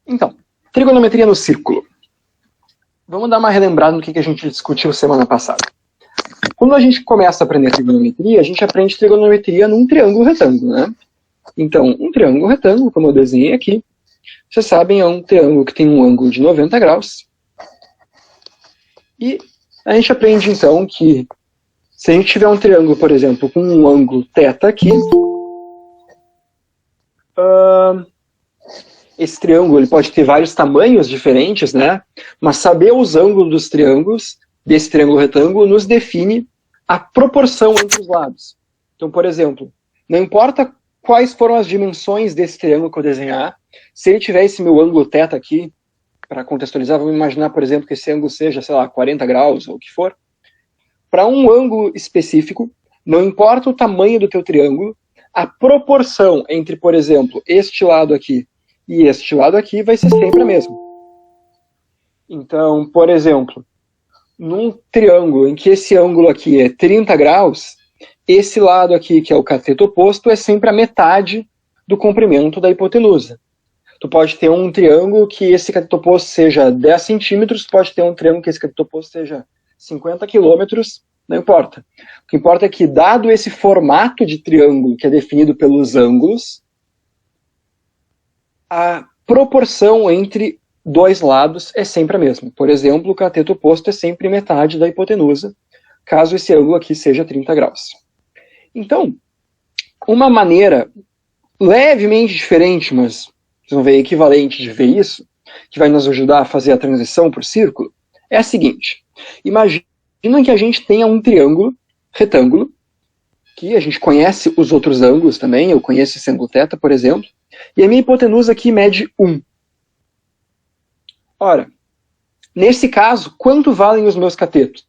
Então, trigonometria no círculo. Vamos dar uma relembrada no que a gente discutiu semana passada. Quando a gente começa a aprender trigonometria, a gente aprende trigonometria num triângulo retângulo, né? Então, um triângulo retângulo, como eu desenhei aqui, vocês sabem, é um triângulo que tem um ângulo de 90 graus. E a gente aprende, então, que se a gente tiver um triângulo, por exemplo, com um ângulo θ aqui, esse triângulo ele pode ter vários tamanhos diferentes, né? Mas saber os ângulos dos triângulos, desse triângulo retângulo, nos define a proporção entre os lados. Então, por exemplo, não importa quais foram as dimensões desse triângulo que eu desenhar, se ele tiver esse meu ângulo θ aqui, para contextualizar, vamos imaginar, por exemplo, que esse ângulo seja, sei lá, 40 graus ou o que for. Para um ângulo específico, não importa o tamanho do teu triângulo, a proporção entre, por exemplo, este lado aqui e este lado aqui vai ser sempre a mesma. Então, por exemplo, num triângulo em que esse ângulo aqui é 30 graus, esse lado aqui, que é o cateto oposto, é sempre a metade do comprimento da hipotenusa. Tu pode ter um triângulo que esse cateto oposto seja 10 centímetros, pode ter um triângulo que esse cateto oposto seja 50 quilômetros, não importa. O que importa é que, dado esse formato de triângulo que é definido pelos ângulos, a proporção entre dois lados é sempre a mesma. Por exemplo, o cateto oposto é sempre metade da hipotenusa, caso esse ângulo aqui seja 30 graus. Então, uma maneira levemente diferente, mas vocês vão ver equivalente de ver isso, que vai nos ajudar a fazer a transição para o círculo, é a seguinte. Imagina que a gente tenha um triângulo retângulo, que a gente conhece os outros ângulos também, eu conheço esse ângulo θ, por exemplo, e a minha hipotenusa aqui mede 1. Ora, nesse caso, quanto valem os meus catetos?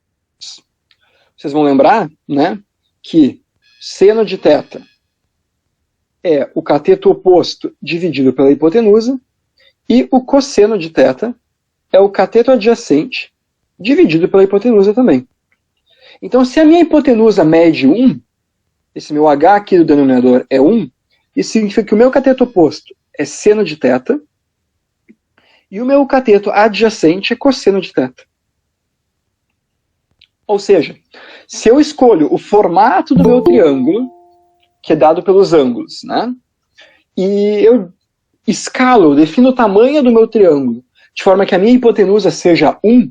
Vocês vão lembrar, né, que seno de θ é o cateto oposto dividido pela hipotenusa, e o cosseno de θ é o cateto adjacente dividido pela hipotenusa também. Então, se a minha hipotenusa mede 1, esse meu h aqui do denominador é 1, isso significa que o meu cateto oposto é seno de θ, e o meu cateto adjacente é cosseno de θ. Ou seja, se eu escolho o formato do meu triângulo, que é dado pelos ângulos, né? E eu escalo, eu defino o tamanho do meu triângulo, de forma que a minha hipotenusa seja 1,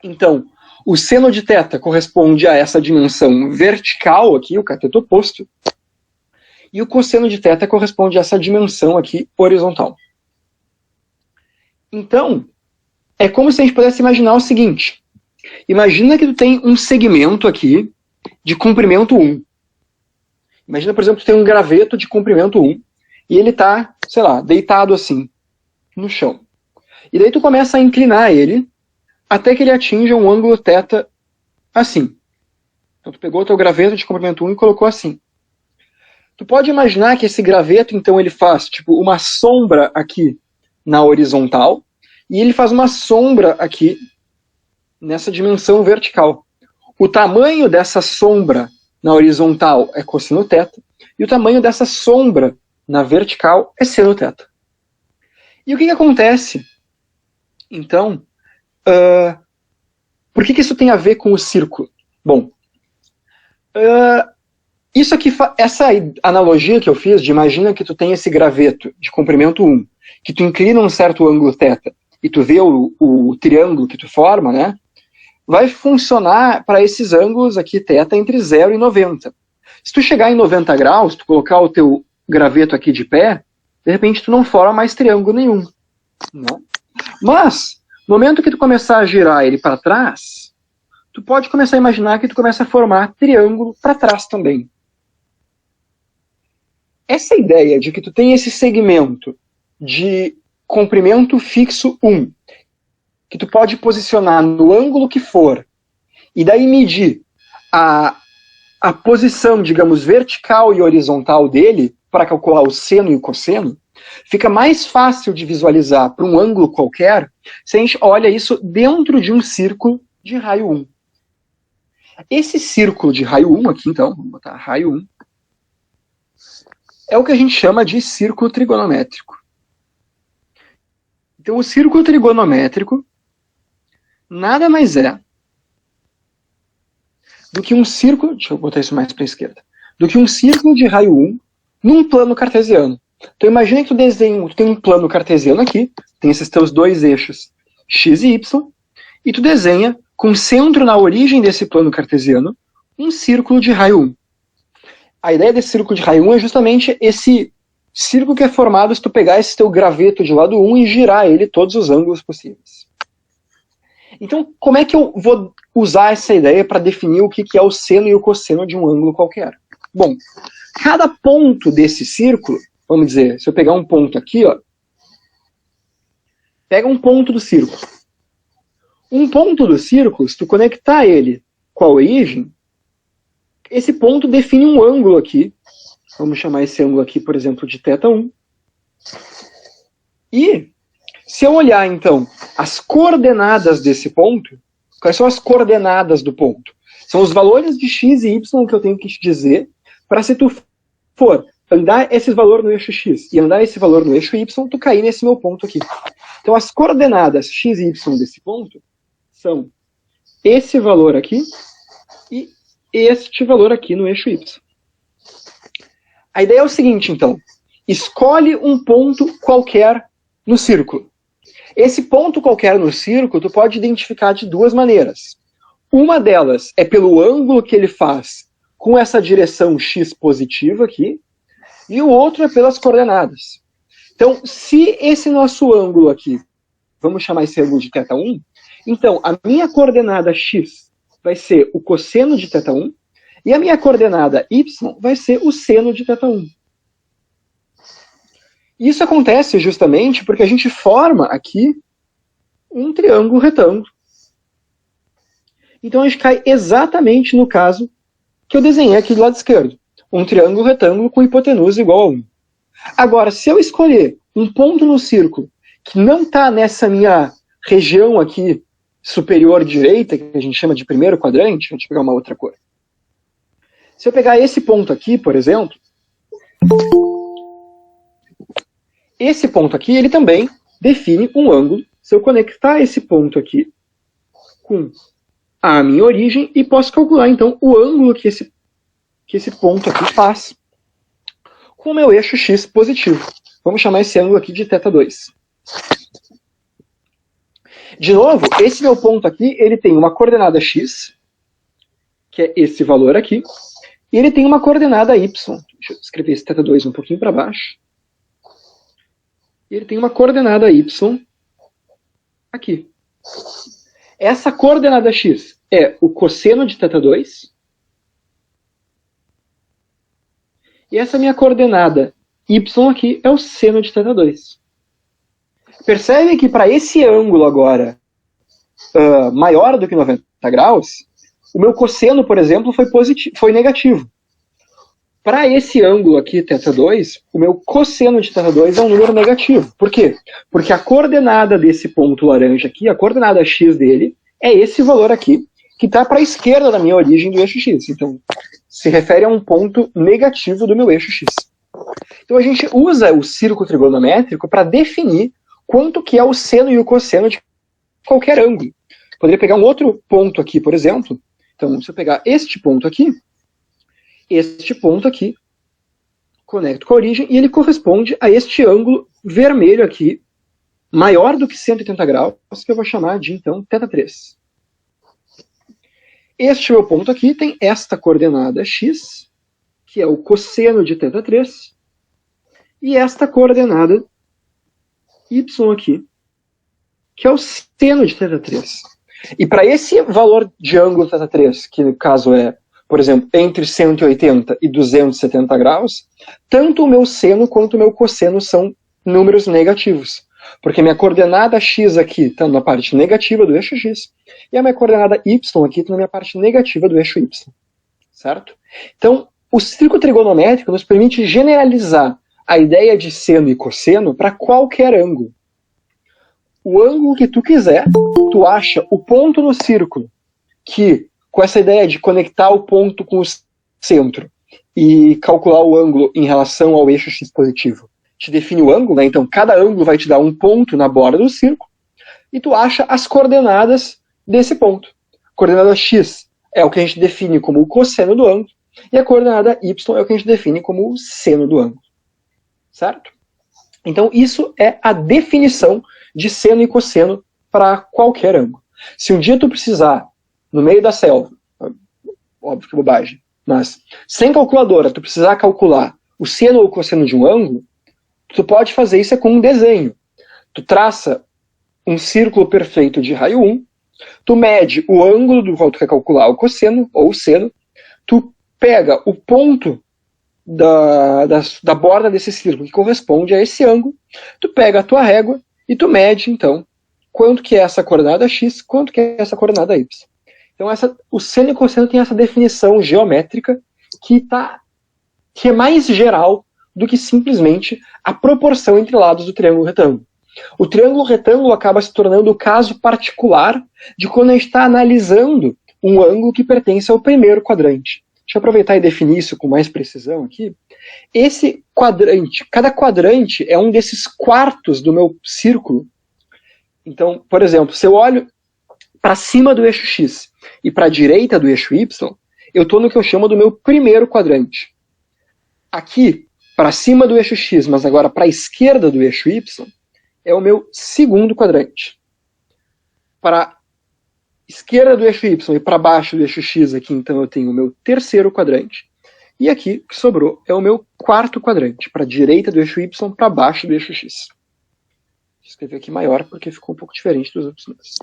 então, o seno de θ corresponde a essa dimensão vertical aqui, o cateto oposto, e o cosseno de θ corresponde a essa dimensão aqui, horizontal. Então, é como se a gente pudesse imaginar o seguinte. Imagina que tu tem um segmento aqui de comprimento 1. Imagina, por exemplo, que tu tem um graveto de comprimento 1 e ele está, sei lá, deitado assim, no chão. E daí tu começa a inclinar ele até que ele atinja um ângulo θ assim. Então tu pegou o teu graveto de comprimento 1 e colocou assim. Tu pode imaginar que esse graveto, então, ele faz tipo uma sombra aqui na horizontal e ele faz uma sombra aqui nessa dimensão vertical. O tamanho dessa sombra na horizontal é cosseno θ, e o tamanho dessa sombra na vertical é seno θ. E o que acontece? Então, por que isso tem a ver com o círculo? Bom, isso aqui, essa analogia que eu fiz, de imagina que tu tem esse graveto de comprimento 1, que tu inclina um certo ângulo θ, e tu vê o triângulo que tu forma, né? Vai funcionar para esses ângulos aqui θ entre 0 e 90. Se tu chegar em 90 graus, tu colocar o teu graveto aqui de pé, de repente tu não forma mais triângulo nenhum. Né? Mas, no momento que tu começar a girar ele para trás, tu pode começar a imaginar que tu começa a formar triângulo para trás também. Essa ideia de que tu tem esse segmento de comprimento fixo 1, que tu pode posicionar no ângulo que for, e daí medir a posição, digamos, vertical e horizontal dele, para calcular o seno e o cosseno, fica mais fácil de visualizar para um ângulo qualquer, se a gente olha isso dentro de um círculo de raio 1. Esse círculo de raio 1 aqui, então, vamos botar raio 1, é o que a gente chama de círculo trigonométrico. Então, o círculo trigonométrico nada mais é do que um círculo, deixa eu botar isso mais para a esquerda, do que um círculo de raio 1 num plano cartesiano. Então, imagina que tu tem um plano cartesiano aqui, tem esses teus dois eixos, x e y, e tu desenha, com centro na origem desse plano cartesiano, um círculo de raio 1. A ideia desse círculo de raio 1 é justamente esse círculo que é formado se tu pegar esse teu graveto de lado 1 e girar ele todos os ângulos possíveis. Então, como é que eu vou usar essa ideia para definir o que é o seno e o cosseno de um ângulo qualquer? Bom, cada ponto desse círculo, vamos dizer, se eu pegar um ponto aqui, ó, pega um ponto do círculo. Um ponto do círculo, se tu conectar ele com a origem, esse ponto define um ângulo aqui. Vamos chamar esse ângulo aqui, por exemplo, de θ1. E, se eu olhar, então, as coordenadas desse ponto, quais são as coordenadas do ponto? São os valores de x e y que eu tenho que te dizer para, se tu for andar esse valor no eixo x e andar esse valor no eixo y, tu cair nesse meu ponto aqui. Então, as coordenadas x e y desse ponto são esse valor aqui e este valor aqui no eixo y. A ideia é o seguinte, então. Escolhe um ponto qualquer no círculo. Esse ponto qualquer no círculo, tu pode identificar de duas maneiras. Uma delas é pelo ângulo que ele faz com essa direção x positiva aqui, e o outro é pelas coordenadas. Então, se esse nosso ângulo aqui, vamos chamar esse ângulo de θ1, então a minha coordenada x vai ser o cosseno de θ1, e a minha coordenada y vai ser o seno de θ1. Isso acontece justamente porque a gente forma aqui um triângulo retângulo. Então a gente cai exatamente no caso que eu desenhei aqui do lado esquerdo. Um triângulo retângulo com hipotenusa igual a 1. Agora, se eu escolher um ponto no círculo que não está nessa minha região aqui superior direita, que a gente chama de primeiro quadrante, deixa eu pegar uma outra cor. Se eu pegar esse ponto aqui, por exemplo, esse ponto aqui, ele também define um ângulo. Se eu conectar esse ponto aqui com a minha origem, e posso calcular, então, o ângulo que esse ponto aqui faz com o meu eixo x positivo. Vamos chamar esse ângulo aqui de θ2. De novo, esse meu ponto aqui, ele tem uma coordenada x, que é esse valor aqui, e ele tem uma coordenada y. Deixa eu escrever esse θ2 um pouquinho para baixo. E ele tem uma coordenada y aqui. Essa coordenada x é o cosseno de θ2. E essa minha coordenada y aqui é o seno de θ2. Percebe que para esse ângulo agora maior do que 90 graus, o meu cosseno, por exemplo, foi negativo. Para esse ângulo aqui, θ2, o meu cosseno de θ2 é um número negativo. Por quê? Porque a coordenada desse ponto laranja aqui, a coordenada x dele, é esse valor aqui, que está para a esquerda da minha origem do eixo x. Então, se refere a um ponto negativo do meu eixo x. Então, a gente usa o círculo trigonométrico para definir quanto que é o seno e o cosseno de qualquer ângulo. Poderia pegar um outro ponto aqui, por exemplo. Então, se eu pegar este ponto aqui, conecto com a origem, e ele corresponde a este ângulo vermelho aqui, maior do que 180 graus, que eu vou chamar de, então, θ3. Este meu ponto aqui tem esta coordenada x, que é o cosseno de θ3, e esta coordenada y aqui, que é o seno de θ3. E para esse valor de ângulo θ3, que no caso é, por exemplo, entre 180 e 270 graus, tanto o meu seno quanto o meu cosseno são números negativos. Porque minha coordenada x aqui está na parte negativa do eixo x, e a minha coordenada y aqui está na minha parte negativa do eixo y. Certo? Então, o círculo trigonométrico nos permite generalizar a ideia de seno e cosseno para qualquer ângulo. O ângulo que tu quiser, tu acha o ponto no círculo que, com essa ideia de conectar o ponto com o centro e calcular o ângulo em relação ao eixo x positivo, te define o ângulo, né? Então cada ângulo vai te dar um ponto na borda do círculo, e tu acha as coordenadas desse ponto. A coordenada x é o que a gente define como o cosseno do ângulo, e a coordenada y é o que a gente define como o seno do ângulo. Certo? Então isso é a definição de seno e cosseno para qualquer ângulo. Se um dia tu precisar, no meio da selva, óbvio que bobagem, mas sem calculadora, tu precisar calcular o seno ou o cosseno de um ângulo, tu pode fazer isso com um desenho. Tu traça um círculo perfeito de raio 1, tu mede o ângulo do qual tu quer calcular o cosseno ou o seno, tu pega o ponto da borda desse círculo que corresponde a esse ângulo, tu pega a tua régua e tu mede, então, quanto que é essa coordenada x, quanto que é essa coordenada y. Então, o seno e cosseno tem essa definição geométrica que é mais geral do que simplesmente a proporção entre lados do triângulo retângulo. O triângulo retângulo acaba se tornando o caso particular de quando a gente está analisando um ângulo que pertence ao primeiro quadrante. Deixa eu aproveitar e definir isso com mais precisão aqui. Esse quadrante, cada quadrante é um desses quartos do meu círculo. Então, por exemplo, se eu olho para cima do eixo x e para a direita do eixo y, eu estou no que eu chamo do meu primeiro quadrante. Aqui, para cima do eixo x, mas agora para a esquerda do eixo y, é o meu segundo quadrante. Para a esquerda do eixo y e para baixo do eixo x aqui, então eu tenho o meu terceiro quadrante. E aqui, o que sobrou é o meu quarto quadrante, para a direita do eixo y, para baixo do eixo x. Vou escrever aqui maior, porque ficou um pouco diferente dos outros números.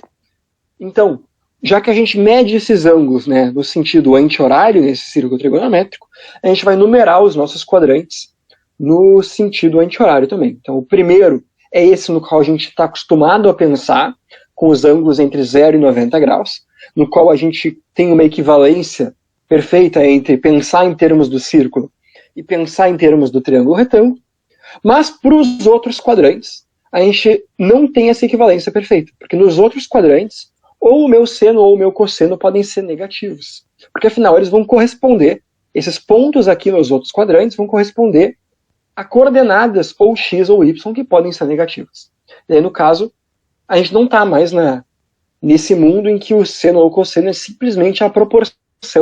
Então, já que a gente mede esses ângulos, né, no sentido anti-horário, nesse círculo trigonométrico, a gente vai numerar os nossos quadrantes no sentido anti-horário também. Então, o primeiro é esse no qual a gente está acostumado a pensar, com os ângulos entre 0 e 90 graus, no qual a gente tem uma equivalência perfeita entre pensar em termos do círculo e pensar em termos do triângulo retângulo, mas para os outros quadrantes, a gente não tem essa equivalência perfeita, porque nos outros quadrantes, ou o meu seno ou o meu cosseno podem ser negativos, porque afinal eles vão corresponder, esses pontos aqui nos outros quadrantes vão corresponder a coordenadas ou x ou y que podem ser negativas. E aí, no caso, a gente não está mais nesse mundo em que o seno ou o cosseno é simplesmente a proporção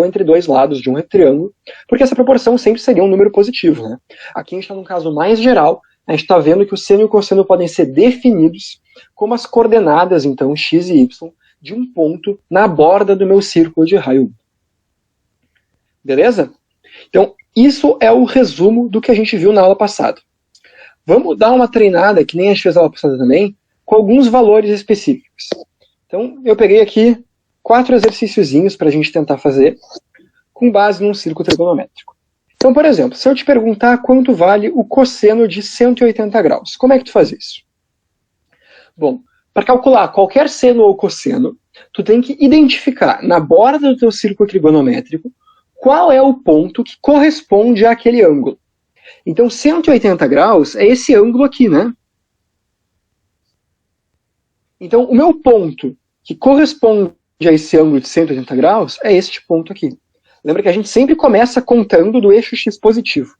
entre dois lados de um triângulo, porque essa proporção sempre seria um número positivo. Né? Aqui a gente está num caso mais geral, a gente está vendo que o seno e o cosseno podem ser definidos como as coordenadas, então, x e y, de um ponto na borda do meu círculo de raio 1. Beleza? Então, isso é o resumo do que a gente viu na aula passada. Vamos dar uma treinada, que nem a gente fez na aula passada também, com alguns valores específicos. Então, eu peguei aqui 4 exercíciozinhos para a gente tentar fazer com base num círculo trigonométrico. Então, por exemplo, se eu te perguntar quanto vale o cosseno de 180 graus, como é que tu faz isso? Bom, para calcular qualquer seno ou cosseno, tu tem que identificar na borda do teu círculo trigonométrico qual é o ponto que corresponde àquele ângulo. Então, 180 graus é esse ângulo aqui, né? Então, o meu ponto que corresponde a esse ângulo de 180 graus é este ponto aqui. Lembra que a gente sempre começa contando do eixo x positivo.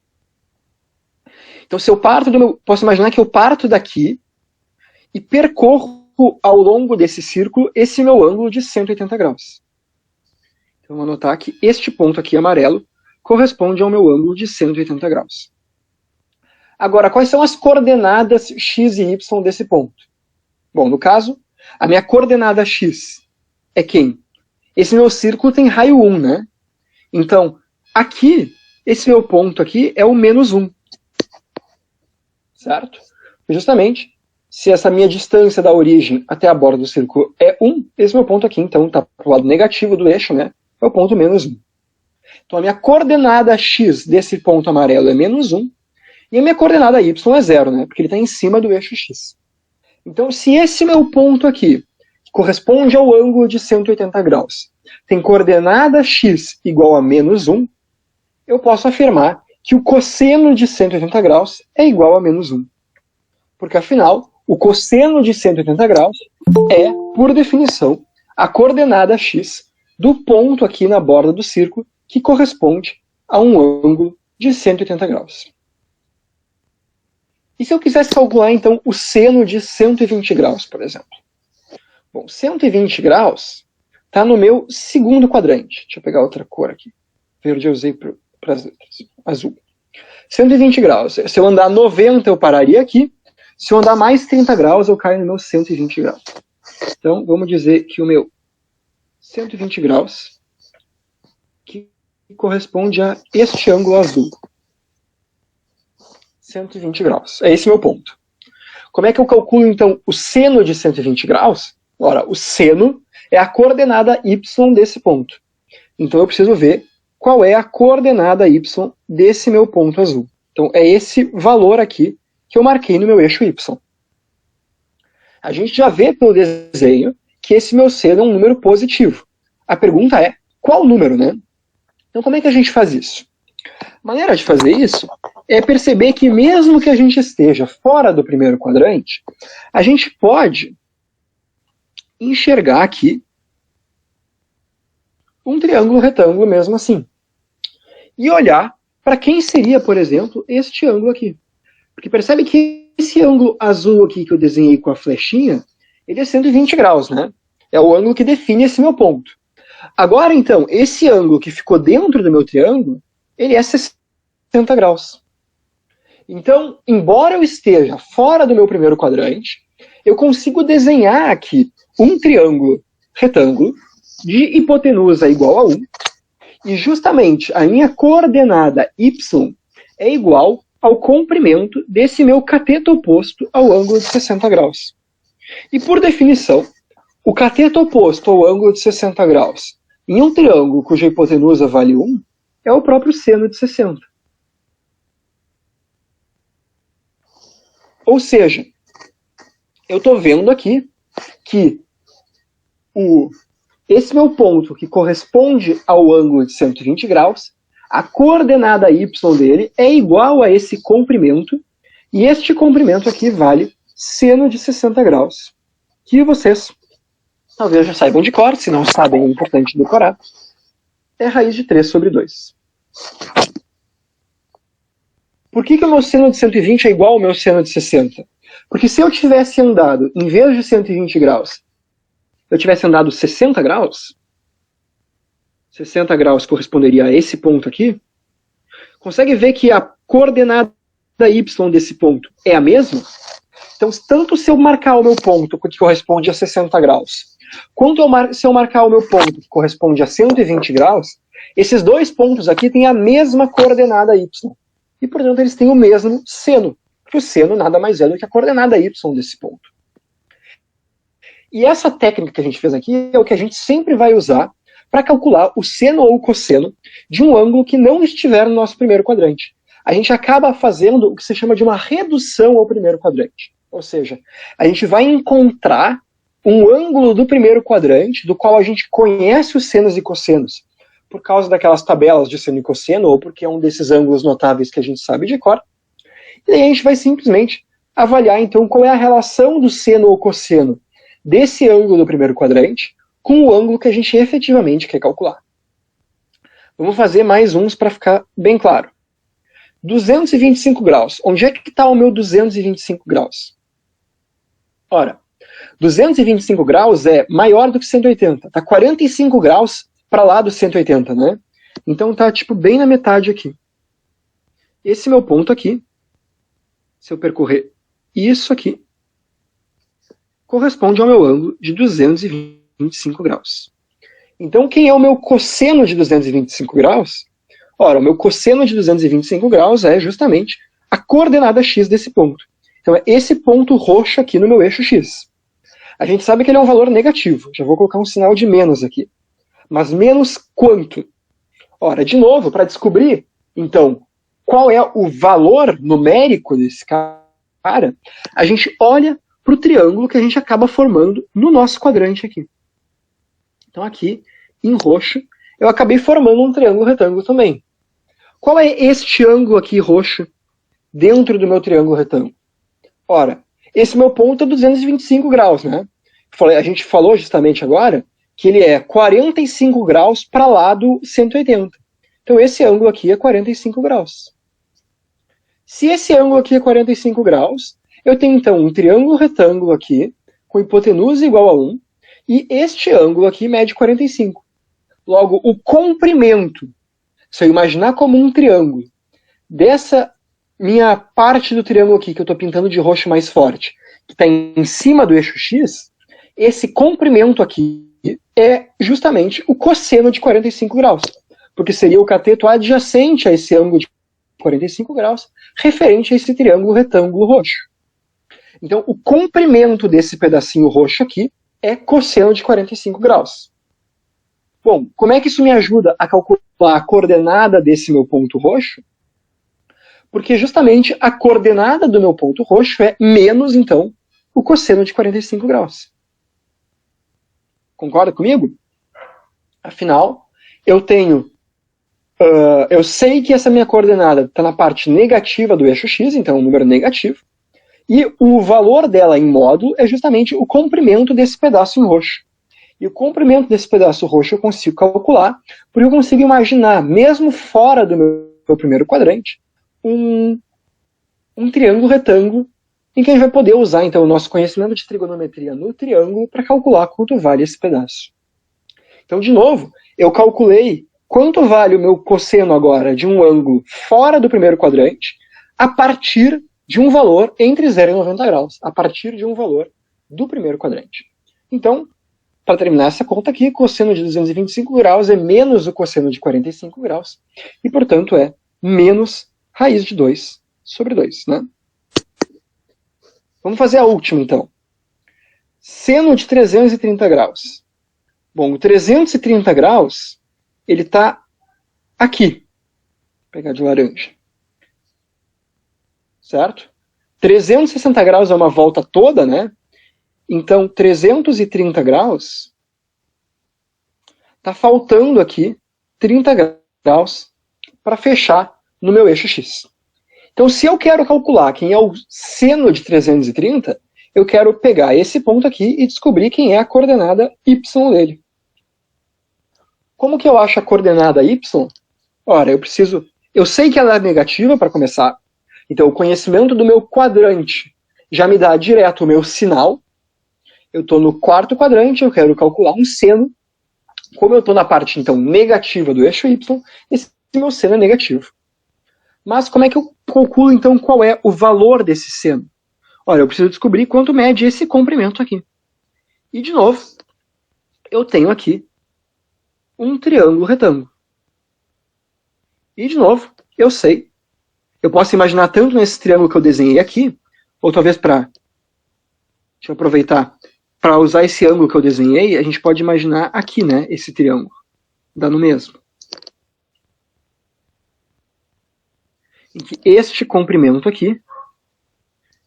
Então, se eu parto posso imaginar que eu parto daqui e percorro ao longo desse círculo esse meu ângulo de 180 graus. Então, vou anotar que este ponto aqui amarelo corresponde ao meu ângulo de 180 graus. Agora, quais são as coordenadas x e y desse ponto? Bom, no caso, a minha coordenada x é quem? Esse meu círculo tem raio 1, né? Então, aqui, esse meu ponto aqui é o menos 1. Certo? Justamente, se essa minha distância da origem até a borda do círculo é 1, esse meu ponto aqui, então, está para o lado negativo do eixo, né? É o ponto menos 1. Então, a minha coordenada x desse ponto amarelo é menos 1, e a minha coordenada y é 0, né? Porque ele está em cima do eixo x. Então, se esse meu ponto aqui, que corresponde ao ângulo de 180 graus, tem coordenada x igual a menos 1, eu posso afirmar que o cosseno de 180 graus é igual a menos 1. Porque, afinal, o cosseno de 180 graus é, por definição, a coordenada x do ponto aqui na borda do círculo que corresponde a um ângulo de 180 graus. E se eu quisesse calcular, então, o seno de 120 graus, por exemplo? Bom, 120 graus está no meu segundo quadrante. Deixa eu pegar outra cor aqui. Verde eu usei para as letras. Azul. 120 graus. Se eu andar 90, eu pararia aqui. Se eu andar mais 30 graus, eu caio no meu 120 graus. Então, vamos dizer que o meu 120 graus que corresponde a este ângulo azul. 120 graus. É esse meu ponto. Como é que eu calculo, então, o seno de 120 graus? Ora, o seno é a coordenada y desse ponto. Então, eu preciso ver qual é a coordenada y desse meu ponto azul. Então, é esse valor aqui que eu marquei no meu eixo y. A gente já vê pelo desenho que esse meu seno é um número positivo. A pergunta é, qual número, né? Então, como é que a gente faz isso? A maneira de fazer isso é perceber que mesmo que a gente esteja fora do primeiro quadrante, a gente pode enxergar aqui um triângulo retângulo mesmo assim. E olhar para quem seria, por exemplo, este ângulo aqui. Porque percebe que esse ângulo azul aqui que eu desenhei com a flechinha, ele é 120 graus, né? É o ângulo que define esse meu ponto. Agora, então, esse ângulo que ficou dentro do meu triângulo, ele é 60 graus. Então, embora eu esteja fora do meu primeiro quadrante, eu consigo desenhar aqui um triângulo retângulo de hipotenusa igual a 1, e justamente a minha coordenada y é igual ao comprimento desse meu cateto oposto ao ângulo de 60 graus. E por definição, o cateto oposto ao ângulo de 60 graus em um triângulo cuja hipotenusa vale 1 é o próprio seno de 60. Ou seja, eu estou vendo aqui que esse meu ponto, que corresponde ao ângulo de 120 graus, a coordenada y dele é igual a esse comprimento, e este comprimento aqui vale seno de 60 graus, que vocês talvez já saibam de cor, se não sabem é importante decorar, é raiz de 3 sobre 2. Por que o meu seno de 120 é igual ao meu seno de 60? Porque se eu tivesse andado, em vez de 120 graus, eu tivesse andado 60 graus, 60 graus corresponderia a esse ponto aqui, consegue ver que a coordenada y desse ponto é a mesma? Então, tanto se eu marcar o meu ponto, que corresponde a 60 graus, quanto se eu marcar o meu ponto, que corresponde a 120 graus, esses dois pontos aqui têm a mesma coordenada y. E, portanto, eles têm o mesmo seno. Porque o seno nada mais é do que a coordenada y desse ponto. E essa técnica que a gente fez aqui é o que a gente sempre vai usar para calcular o seno ou o cosseno de um ângulo que não estiver no nosso primeiro quadrante. A gente acaba fazendo o que se chama de uma redução ao primeiro quadrante. Ou seja, a gente vai encontrar um ângulo do primeiro quadrante do qual a gente conhece os senos e cossenos por causa daquelas tabelas de seno e cosseno, ou porque é um desses ângulos notáveis que a gente sabe de cor. E aí a gente vai simplesmente avaliar, então, qual é a relação do seno ou cosseno desse ângulo do primeiro quadrante com o ângulo que a gente efetivamente quer calcular. Vamos fazer mais uns para ficar bem claro. 225 graus. Onde é que está o meu 225 graus? Ora, 225 graus é maior do que 180. Está 45 graus para lá do 180, né? Então está tipo bem na metade aqui. Esse meu ponto aqui, se eu percorrer isso aqui, corresponde ao meu ângulo de 225 graus. Então, quem é o meu cosseno de 225 graus? Ora, o meu cosseno de 225 graus é justamente a coordenada x desse ponto. Então, é esse ponto roxo aqui no meu eixo x. A gente sabe que ele é um valor negativo. Já vou colocar um sinal de menos aqui. Mas menos quanto? Ora, de novo, para descobrir, então, qual é o valor numérico desse cara, a gente olha para o triângulo que a gente acaba formando no nosso quadrante aqui. Então aqui, em roxo, eu acabei formando um triângulo retângulo também. Qual é este ângulo aqui roxo dentro do meu triângulo retângulo? Ora, esse meu ponto é 225 graus, né? A gente falou justamente agora que ele é 45 graus para lá do 180. Então esse ângulo aqui é 45 graus. Se esse ângulo aqui é 45 graus, eu tenho então um triângulo retângulo aqui, com hipotenusa igual a 1, e este ângulo aqui mede 45. Logo, o comprimento, se eu imaginar como um triângulo, dessa minha parte do triângulo aqui, que eu estou pintando de roxo mais forte, que está em cima do eixo X, esse comprimento aqui é justamente o cosseno de 45 graus, porque seria o cateto adjacente a esse ângulo de 45 graus, referente a esse triângulo retângulo roxo. Então, o comprimento desse pedacinho roxo aqui é cosseno de 45 graus. Bom, como é que isso me ajuda a calcular a coordenada desse meu ponto roxo? Porque justamente a coordenada do meu ponto roxo é menos, então, o cosseno de 45 graus. Concorda comigo? Afinal, eu sei que essa minha coordenada está na parte negativa do eixo x, então é um número negativo, e o valor dela em módulo é justamente o comprimento desse pedaço em roxo. E o comprimento desse pedaço roxo eu consigo calcular, porque eu consigo imaginar, mesmo fora do meu primeiro quadrante, um triângulo retângulo, em que a gente vai poder usar então o nosso conhecimento de trigonometria no triângulo para calcular quanto vale esse pedaço. Então, de novo, eu calculei quanto vale o meu cosseno agora de um ângulo fora do primeiro quadrante a partir de um valor entre 0 e 90 graus, a partir de um valor do primeiro quadrante. Então, para terminar essa conta aqui, cosseno de 225 graus é menos o cosseno de 45 graus, e, portanto, é menos raiz de 2 sobre 2, né? Vamos fazer a última, então. Seno de 330 graus. Bom, o 330 graus, ele está aqui. Vou pegar de laranja. Certo? 360 graus é uma volta toda, né? Então, 330 graus, está faltando aqui 30 graus para fechar no meu eixo X. Então, se eu quero calcular quem é o seno de 330, eu quero pegar esse ponto aqui e descobrir quem é a coordenada y dele. Como que eu acho a coordenada y? Ora, eu sei que ela é negativa para começar, então o conhecimento do meu quadrante já me dá direto o meu sinal. Eu estou no quarto quadrante, eu quero calcular um seno. Como eu estou na parte, então, negativa do eixo y, esse meu seno é negativo. Mas como é que eu calculo, então, qual é o valor desse seno? Olha, eu preciso descobrir quanto mede esse comprimento aqui. E, de novo, eu tenho aqui um triângulo retângulo. E, de novo, eu sei. Eu posso imaginar tanto nesse triângulo que eu desenhei aqui, ou talvez para... Deixa eu aproveitar. Para usar esse ângulo que eu desenhei, a gente pode imaginar aqui, né, esse triângulo. Dá no mesmo. Em que este comprimento aqui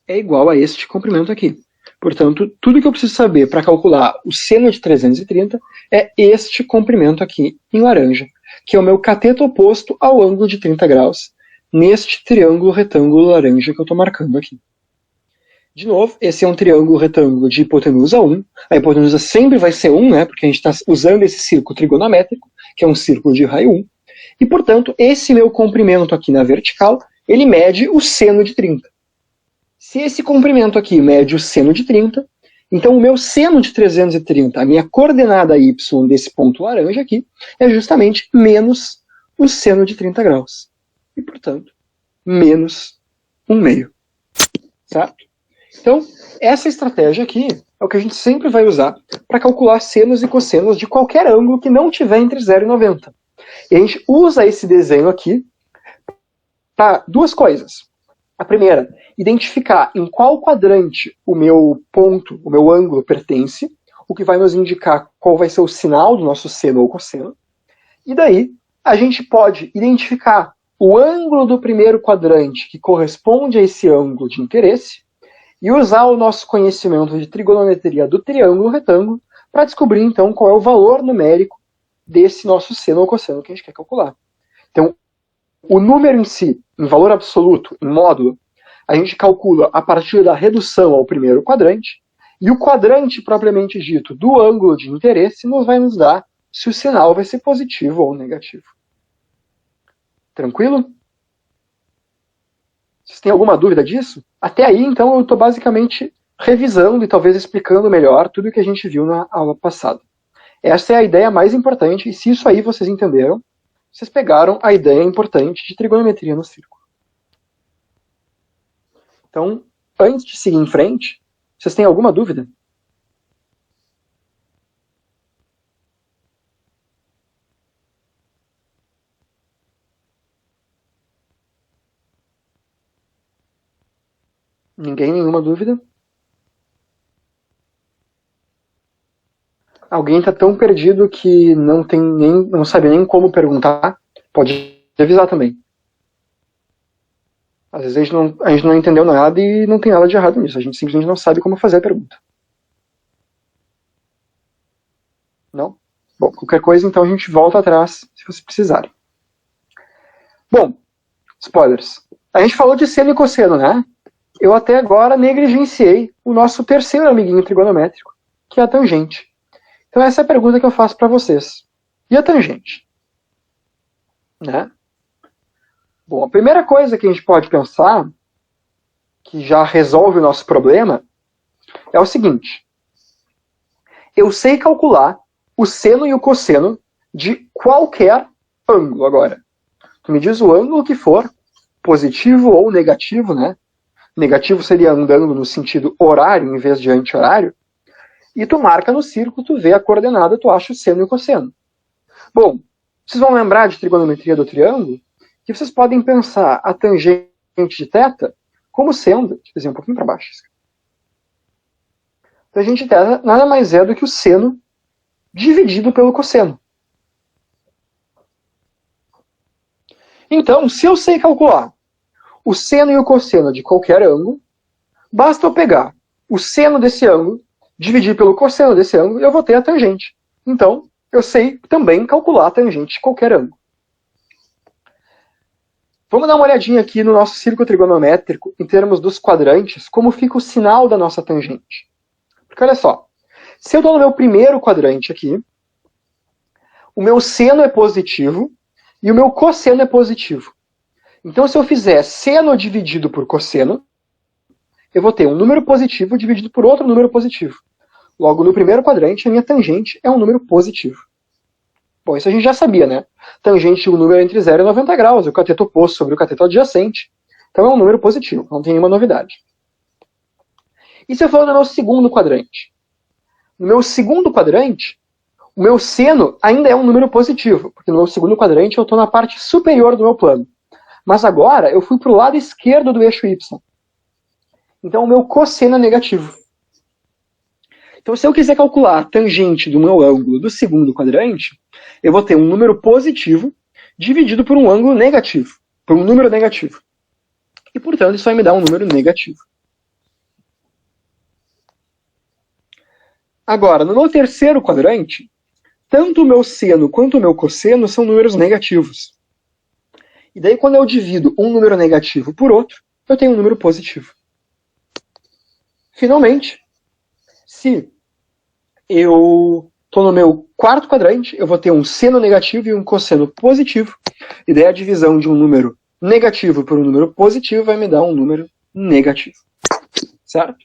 é igual a este comprimento aqui. Portanto, tudo que eu preciso saber para calcular o seno de 330 é este comprimento aqui em laranja, que é o meu cateto oposto ao ângulo de 30 graus, neste triângulo retângulo laranja que eu estou marcando aqui. De novo, esse é um triângulo retângulo de hipotenusa 1. A hipotenusa sempre vai ser 1, né, porque a gente está usando esse círculo trigonométrico, que é um círculo de raio 1. E, portanto, esse meu comprimento aqui na vertical, ele mede o seno de 30. Se esse comprimento aqui mede o seno de 30, então o meu seno de 330, a minha coordenada y desse ponto laranja aqui, é justamente menos o seno de 30 graus. E, portanto, menos 1/2. Certo? Então, essa estratégia aqui é o que a gente sempre vai usar para calcular senos e cossenos de qualquer ângulo que não tiver entre 0 e 90. E a gente usa esse desenho aqui para duas coisas. A primeira, identificar em qual quadrante o meu ponto, o meu ângulo pertence, o que vai nos indicar qual vai ser o sinal do nosso seno ou cosseno. E daí, a gente pode identificar o ângulo do primeiro quadrante que corresponde a esse ângulo de interesse e usar o nosso conhecimento de trigonometria do triângulo retângulo para descobrir, então, qual é o valor numérico desse nosso seno ou cosseno que a gente quer calcular. Então, o número em si, em valor absoluto, em módulo, a gente calcula a partir da redução ao primeiro quadrante, e o quadrante propriamente dito do ângulo de interesse vai nos dar se o sinal vai ser positivo ou negativo. Tranquilo? Vocês têm alguma dúvida disso? Até aí, então, eu estou basicamente revisando e talvez explicando melhor tudo o que a gente viu na aula passada. Essa é a ideia mais importante, e se isso aí vocês entenderam, vocês pegaram a ideia importante de trigonometria no círculo. Então, antes de seguir em frente, vocês têm alguma dúvida? Ninguém, nenhuma dúvida? Alguém está tão perdido que não sabe nem como perguntar? Pode avisar também. Às vezes a gente não entendeu nada e não tem nada de errado nisso. A gente simplesmente não sabe como fazer a pergunta. Não? Bom, qualquer coisa, então a gente volta atrás se vocês precisarem. Bom, spoilers. A gente falou de seno e cosseno, né? Eu até agora negligenciei o nosso terceiro amiguinho trigonométrico, que é a tangente. Então essa é a pergunta que eu faço para vocês. E a tangente? Né? Bom, a primeira coisa que a gente pode pensar, que já resolve o nosso problema, é o seguinte. Eu sei calcular o seno e o cosseno de qualquer ângulo agora. Tu me diz o ângulo que for, positivo ou negativo, né? Negativo seria andando no sentido horário em vez de anti-horário. E tu marca no círculo, tu vê a coordenada, tu acha o seno e o cosseno. Bom, vocês vão lembrar de trigonometria do triângulo? Que vocês podem pensar a tangente de θ como sendo, deixa eu fazer um pouquinho para baixo. A tangente de θ nada mais é do que o seno dividido pelo cosseno. Então, se eu sei calcular o seno e o cosseno de qualquer ângulo, basta eu pegar o seno desse ângulo, dividir pelo cosseno desse ângulo, e eu vou ter a tangente. Então, eu sei também calcular a tangente de qualquer ângulo. Vamos dar uma olhadinha aqui no nosso círculo trigonométrico, em termos dos quadrantes, como fica o sinal da nossa tangente. Porque olha só, se eu estou no meu primeiro quadrante aqui, o meu seno é positivo e o meu cosseno é positivo. Então, se eu fizer seno dividido por cosseno, eu vou ter um número positivo dividido por outro número positivo. Logo, no primeiro quadrante, a minha tangente é um número positivo. Bom, isso a gente já sabia, né? Tangente de um número entre 0 e 90 graus, o cateto oposto sobre o cateto adjacente. Então é um número positivo, não tem nenhuma novidade. E se eu for no meu segundo quadrante? No meu segundo quadrante, o meu seno ainda é um número positivo, porque no meu segundo quadrante eu estou na parte superior do meu plano. Mas agora eu fui para o lado esquerdo do eixo y. Então o meu cosseno é negativo. Então se eu quiser calcular a tangente do meu ângulo do segundo quadrante, eu vou ter um número positivo dividido por um ângulo negativo, por um número negativo. E portanto isso vai me dar um número negativo. Agora, no meu terceiro quadrante, tanto o meu seno quanto o meu cosseno são números negativos. E daí, quando eu divido um número negativo por outro, eu tenho um número positivo. Finalmente, se eu estou no meu quarto quadrante, eu vou ter um seno negativo e um cosseno positivo. E daí a divisão de um número negativo por um número positivo vai me dar um número negativo. Certo?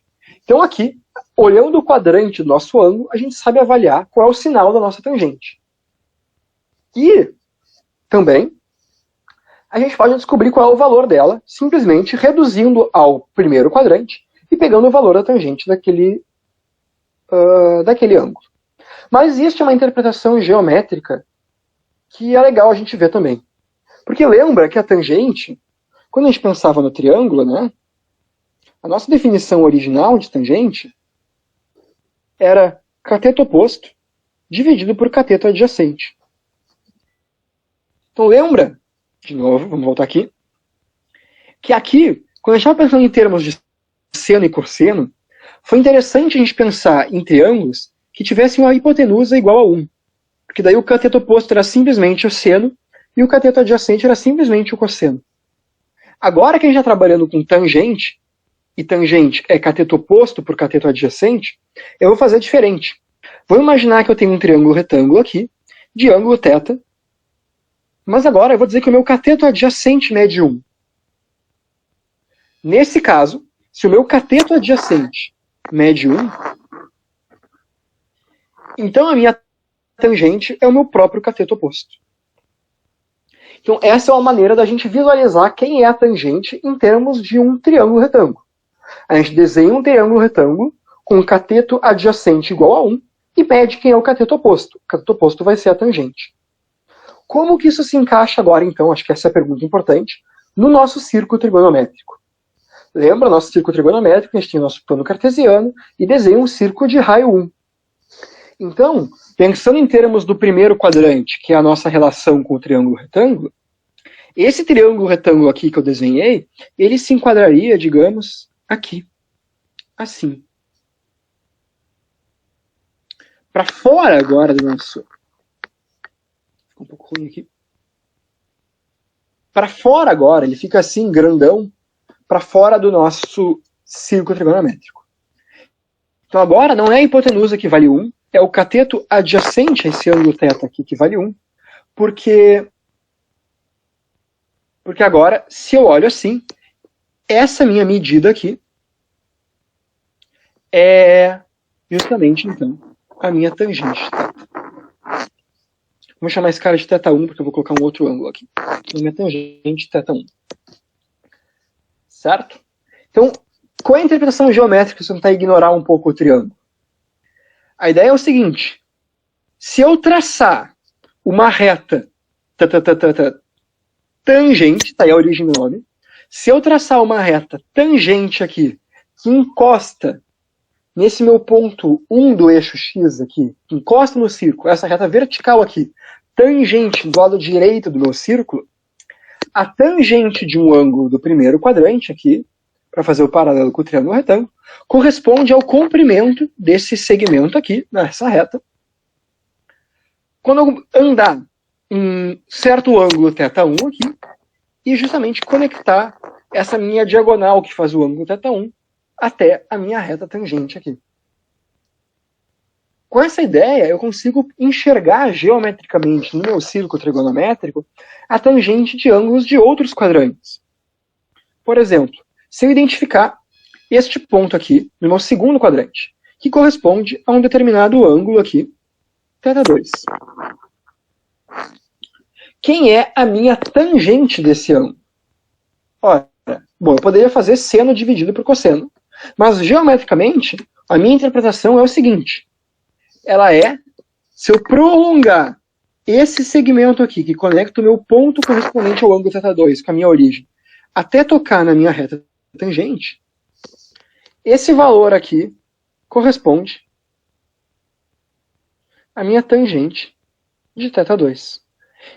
Então aqui, olhando o quadrante do nosso ângulo, a gente sabe avaliar qual é o sinal da nossa tangente. E também a gente pode descobrir qual é o valor dela, simplesmente reduzindo ao primeiro quadrante e pegando o valor da tangente daquele ângulo. Mas existe uma interpretação geométrica que é legal a gente ver também. Porque lembra que a tangente, quando a gente pensava no triângulo, né, a nossa definição original de tangente era cateto oposto dividido por cateto adjacente. Então lembra, de novo, vamos voltar aqui, que aqui, quando a gente estava pensando em termos de seno e cosseno, foi interessante a gente pensar em triângulos que tivessem uma hipotenusa igual a 1. Porque daí o cateto oposto era simplesmente o seno e o cateto adjacente era simplesmente o cosseno. Agora que a gente está trabalhando com tangente, e tangente é cateto oposto por cateto adjacente, eu vou fazer diferente. Vou imaginar que eu tenho um triângulo retângulo aqui, de ângulo θ, mas agora eu vou dizer que o meu cateto adjacente mede 1. Nesse caso, se o meu cateto adjacente mede 1, então a minha tangente é o meu próprio cateto oposto. Então essa é uma maneira da gente visualizar quem é a tangente em termos de um triângulo retângulo. A gente desenha um triângulo retângulo com um cateto adjacente igual a 1 e mede quem é o cateto oposto. O cateto oposto vai ser a tangente. Como que isso se encaixa agora, então, acho que essa é a pergunta importante, no nosso círculo trigonométrico? Lembra, nosso círculo trigonométrico, a gente tem o nosso plano cartesiano e desenha um círculo de raio 1. Então, pensando em termos do primeiro quadrante, que é a nossa relação com o triângulo retângulo, esse triângulo retângulo aqui que eu desenhei, ele se enquadraria, digamos, aqui. Assim. Para fora agora do nosso... Ficou um pouco ruim aqui. Para fora agora, ele fica assim, grandão, para fora do nosso círculo trigonométrico. Então agora não é a hipotenusa que vale 1, é o cateto adjacente a esse ângulo θ aqui que vale 1, porque agora, se eu olho assim, essa minha medida aqui é justamente, então, a minha tangente θ. Vamos chamar esse cara de θ1, porque eu vou colocar um outro ângulo aqui. Então, minha tangente θ1. Certo? Então, qual é a interpretação geométrica se eu tentar ignorar um pouco o triângulo? A ideia é o seguinte. Se eu traçar uma reta tangente, tá aí a origem do nome. Se eu traçar uma reta tangente aqui, que encosta nesse meu ponto 1 do eixo X aqui, que encosta no círculo, essa reta vertical aqui, tangente do lado direito do meu círculo, a tangente de um ângulo do primeiro quadrante aqui, para fazer o paralelo com o triângulo retângulo, corresponde ao comprimento desse segmento aqui, nessa reta. Quando eu andar em certo ângulo θ1 aqui, e justamente conectar essa minha diagonal que faz o ângulo θ1 até a minha reta tangente aqui. Com essa ideia, eu consigo enxergar geometricamente no meu círculo trigonométrico a tangente de ângulos de outros quadrantes. Por exemplo, se eu identificar este ponto aqui no meu segundo quadrante, que corresponde a um determinado ângulo aqui, θ2. Quem é a minha tangente desse ângulo? Ora, bom, eu poderia fazer seno dividido por cosseno, mas geometricamente, a minha interpretação é o seguinte. Ela é, se eu prolongar esse segmento aqui, que conecta o meu ponto correspondente ao ângulo θ2 com a minha origem, até tocar na minha reta tangente, esse valor aqui corresponde à minha tangente de θ2.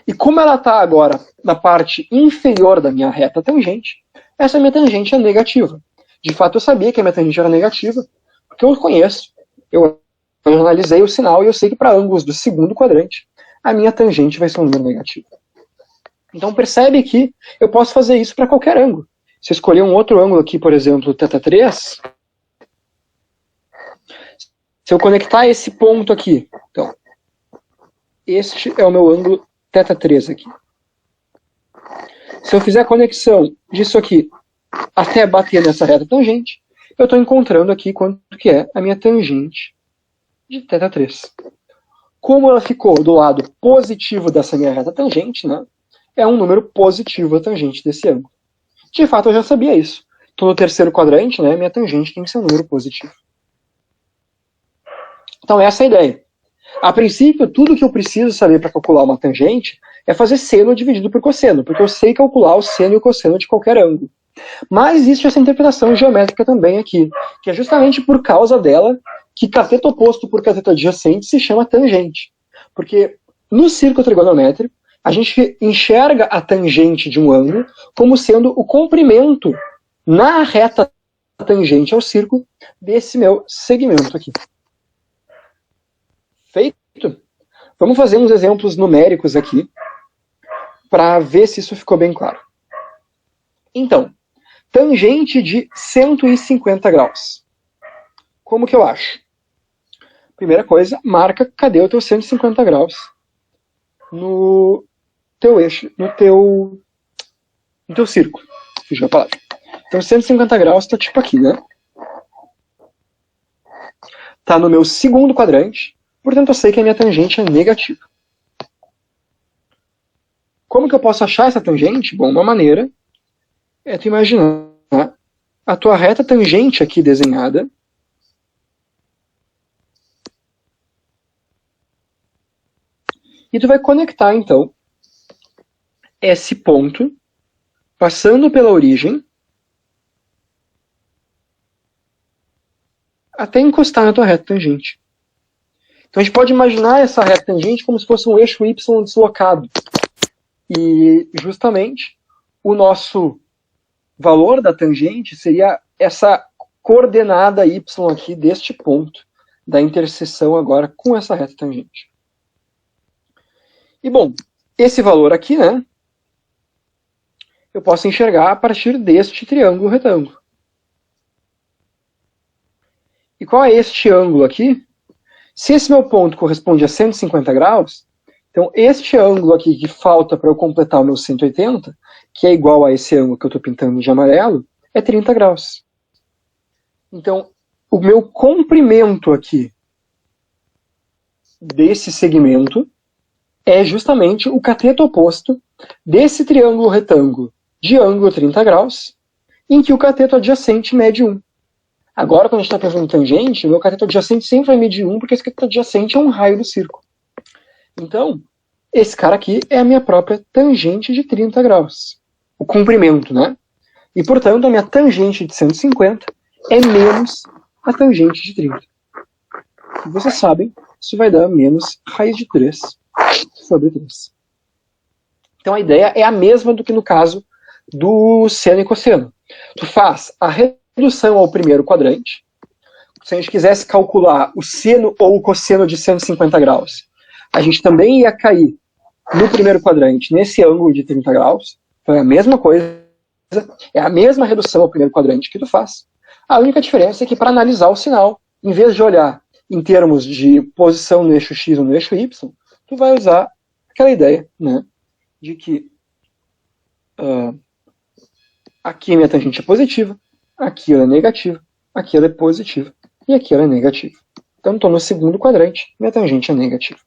E como ela está agora na parte inferior da minha reta tangente, essa minha tangente é negativa. De fato, eu sabia que a minha tangente era negativa, porque eu conheço, eu analisei o sinal e eu sei que para ângulos do segundo quadrante, a minha tangente vai ser um número negativo. Então percebe que eu posso fazer isso para qualquer ângulo. Se eu escolher um outro ângulo aqui, por exemplo, θ3, se eu conectar esse ponto aqui, então, este é o meu ângulo θ3 aqui. Se eu fizer a conexão disso aqui até bater nessa reta tangente, eu estou encontrando aqui quanto que é a minha tangente de θ3. Como ela ficou do lado positivo dessa minha reta tangente, né, é um número positivo a tangente desse ângulo. De fato, eu já sabia isso. Então, no terceiro quadrante, né, minha tangente tem que ser um número positivo. Então, essa é a ideia. A princípio, tudo que eu preciso saber para calcular uma tangente é fazer seno dividido por cosseno, porque eu sei calcular o seno e o cosseno de qualquer ângulo. Mas existe essa interpretação geométrica também aqui, que é justamente por causa dela que cateto oposto por cateto adjacente se chama tangente. Porque no círculo trigonométrico, a gente enxerga a tangente de um ângulo como sendo o comprimento na reta tangente ao círculo desse meu segmento aqui. Feito? Vamos fazer uns exemplos numéricos aqui para ver se isso ficou bem claro. Então, tangente de 150 graus. Como que eu acho? Primeira coisa, marca cadê o teu 150 graus no teu eixo, no teu círculo. Fugiu a palavra. Então 150 graus está tipo aqui, né? Está no meu segundo quadrante, portanto eu sei que a minha tangente é negativa. Como que eu posso achar essa tangente? Bom, uma maneira é tu imaginar a tua reta tangente aqui desenhada e tu vai conectar, então, esse ponto passando pela origem até encostar na tua reta tangente. Então a gente pode imaginar essa reta tangente como se fosse um eixo Y deslocado. E justamente o nosso valor da tangente seria essa coordenada Y aqui deste ponto, da interseção agora com essa reta tangente. E bom, esse valor aqui, né, eu posso enxergar a partir deste triângulo retângulo. E qual é este ângulo aqui? Se esse meu ponto corresponde a 150 graus, então este ângulo aqui que falta para eu completar o meu 180, que é igual a esse ângulo que eu estou pintando de amarelo, é 30 graus. Então, o meu comprimento aqui desse segmento é justamente o cateto oposto desse triângulo retângulo de ângulo 30 graus, em que o cateto adjacente mede 1. Agora, quando a gente está pensando em tangente, o meu cateto adjacente sempre vai medir 1, porque esse cateto adjacente é um raio do círculo. Então, esse cara aqui é a minha própria tangente de 30 graus. O comprimento, né? E, portanto, a minha tangente de 150 é menos a tangente de 30. E vocês sabem, isso vai dar menos raiz de 3 sobre 3. Então, a ideia é a mesma do que no caso do seno e cosseno. Tu faz a redução ao primeiro quadrante. Se a gente quisesse calcular o seno ou o cosseno de 150 graus, a gente também ia cair no primeiro quadrante, nesse ângulo de 30 graus. Então é a mesma coisa, é a mesma redução ao primeiro quadrante que tu faz. A única diferença é que para analisar o sinal, em vez de olhar em termos de posição no eixo X ou no eixo Y, tu vai usar aquela ideia, né, de que aqui a minha tangente é positiva, aqui ela é negativa, aqui ela é positiva e aqui ela é negativa. Então estou no segundo quadrante, minha tangente é negativa.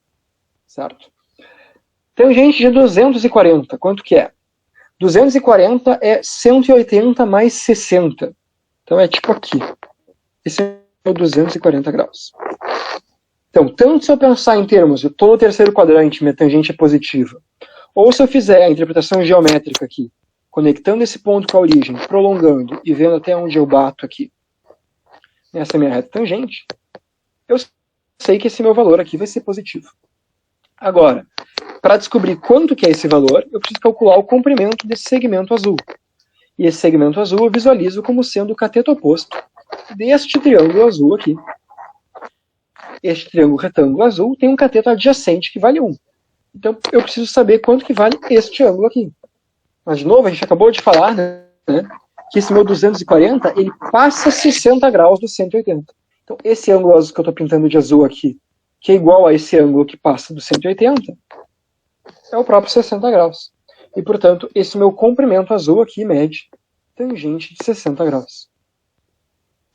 Certo? Tangente de 240, quanto que é? 240 é 180 mais 60. Então é tipo aqui. Esse é o 240 graus. Então, tanto se eu pensar em termos de eu estou no terceiro quadrante, minha tangente é positiva, ou se eu fizer a interpretação geométrica aqui, conectando esse ponto com a origem, prolongando e vendo até onde eu bato aqui, nessa minha reta tangente, eu sei que esse meu valor aqui vai ser positivo. Agora, para descobrir quanto que é esse valor, eu preciso calcular o comprimento desse segmento azul. E esse segmento azul eu visualizo como sendo o cateto oposto deste triângulo azul aqui. Este triângulo retângulo azul tem um cateto adjacente que vale 1. Então, eu preciso saber quanto que vale este ângulo aqui. Mas, de novo, a gente acabou de falar, né, que esse meu 240, ele passa 60 graus do 180. Então, esse ângulo azul que eu estou pintando de azul aqui, que é igual a esse ângulo que passa do 180, é o próprio 60 graus. E, portanto, esse meu comprimento azul aqui mede tangente de 60 graus.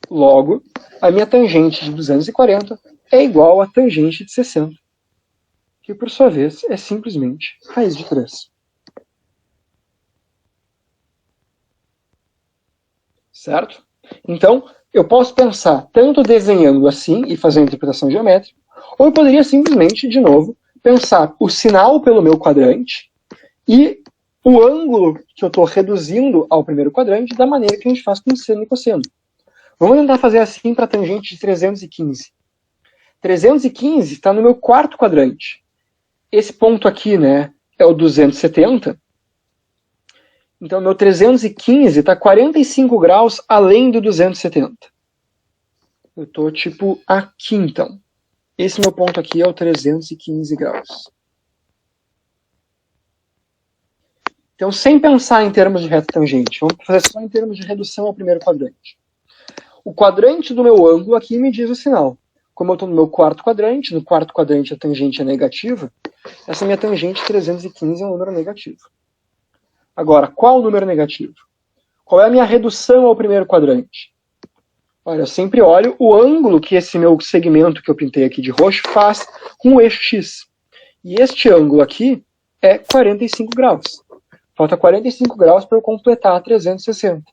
Logo, a minha tangente de 240 é igual a tangente de 60, que, por sua vez, é simplesmente raiz de 3. Certo? Então, eu posso pensar tanto desenhando assim e fazendo interpretação geométrica, ou eu poderia simplesmente, de novo, pensar o sinal pelo meu quadrante e o ângulo que eu estou reduzindo ao primeiro quadrante da maneira que a gente faz com seno e cosseno. Vamos tentar fazer assim para a tangente de 315. 315 está no meu quarto quadrante. Esse ponto aqui, né, é o 270. Então, meu 315 está 45 graus além do 270. Eu estou, tipo, aqui, então. Esse meu ponto aqui é o 315 graus. Então, sem pensar em termos de reta tangente, vamos fazer só em termos de redução ao primeiro quadrante. O quadrante do meu ângulo aqui me diz o sinal. Como eu estou no meu quarto quadrante, no quarto quadrante a tangente é negativa, essa minha tangente 315 é um número negativo. Agora, qual o número negativo? Qual é a minha redução ao primeiro quadrante? Olha, eu sempre olho o ângulo que esse meu segmento que eu pintei aqui de roxo faz com o eixo X. E este ângulo aqui é 45 graus. Falta 45 graus para eu completar 360.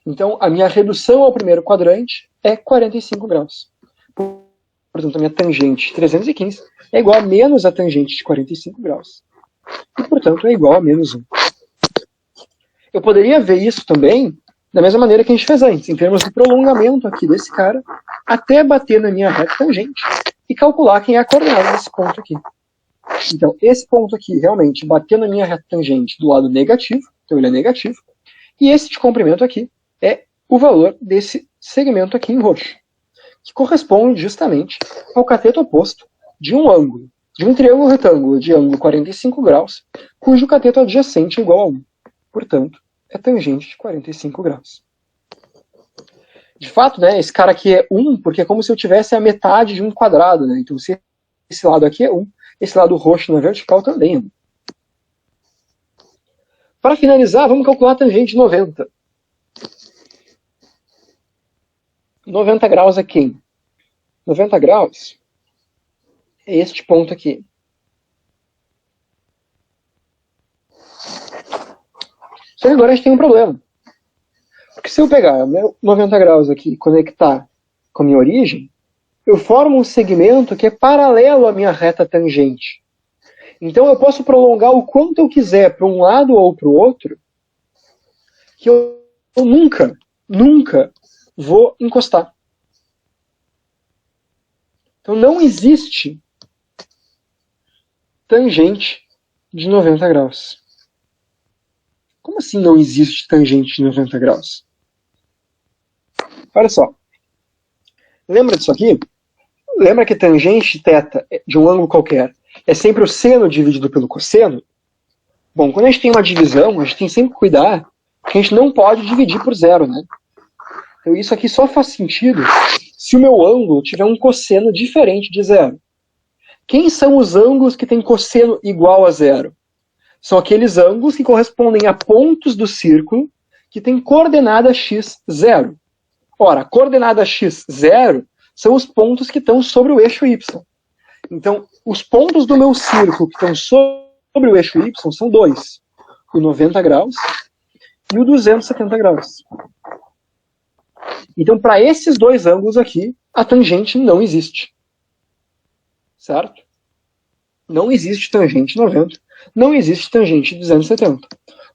Então, a minha redução ao primeiro quadrante é 45 graus. Portanto, a minha tangente de 315 é igual a menos a tangente de 45 graus. E, portanto, é igual a menos 1. Eu poderia ver isso também da mesma maneira que a gente fez antes, em termos de prolongamento aqui desse cara, até bater na minha reta tangente e calcular quem é a coordenada desse ponto aqui. Então, esse ponto aqui, realmente, bateu na minha reta tangente do lado negativo, então ele é negativo, e esse de comprimento aqui é o valor desse segmento aqui em roxo, que corresponde justamente ao cateto oposto de um ângulo, de um triângulo retângulo de ângulo 45 graus, cujo cateto adjacente é igual a 1. Portanto, é tangente de 45 graus. De fato, né, esse cara aqui é 1, porque é como se eu tivesse a metade de um quadrado. Né? Então, se esse lado aqui é 1, esse lado roxo na vertical também é 1. Para finalizar, vamos calcular a tangente de 90. 90 graus é quem? 90 graus é este ponto aqui. Só que agora a gente tem um problema. Porque se eu pegar 90 graus aqui e conectar com a minha origem, eu formo um segmento que é paralelo à minha reta tangente. Então eu posso prolongar o quanto eu quiser para um lado ou para o outro, que eu nunca vou encostar. Então não existe tangente de 90 graus. Como assim não existe tangente de 90 graus? Olha só. Lembra disso aqui? Lembra que tangente θ de um ângulo qualquer é sempre o seno dividido pelo cosseno? Bom, quando a gente tem uma divisão, a gente tem sempre que cuidar que a gente não pode dividir por zero, né? Então isso aqui só faz sentido se o meu ângulo tiver um cosseno diferente de zero. Quem são os ângulos que têm cosseno igual a zero? São aqueles ângulos que correspondem a pontos do círculo que têm coordenada x, 0. Ora, a coordenada x, 0, são os pontos que estão sobre o eixo y. Então, os pontos do meu círculo que estão sobre o eixo y são dois. O 90 graus e o 270 graus. Então, para esses dois ângulos aqui, a tangente não existe. Certo? Não existe tangente 90. Não existe tangente 270.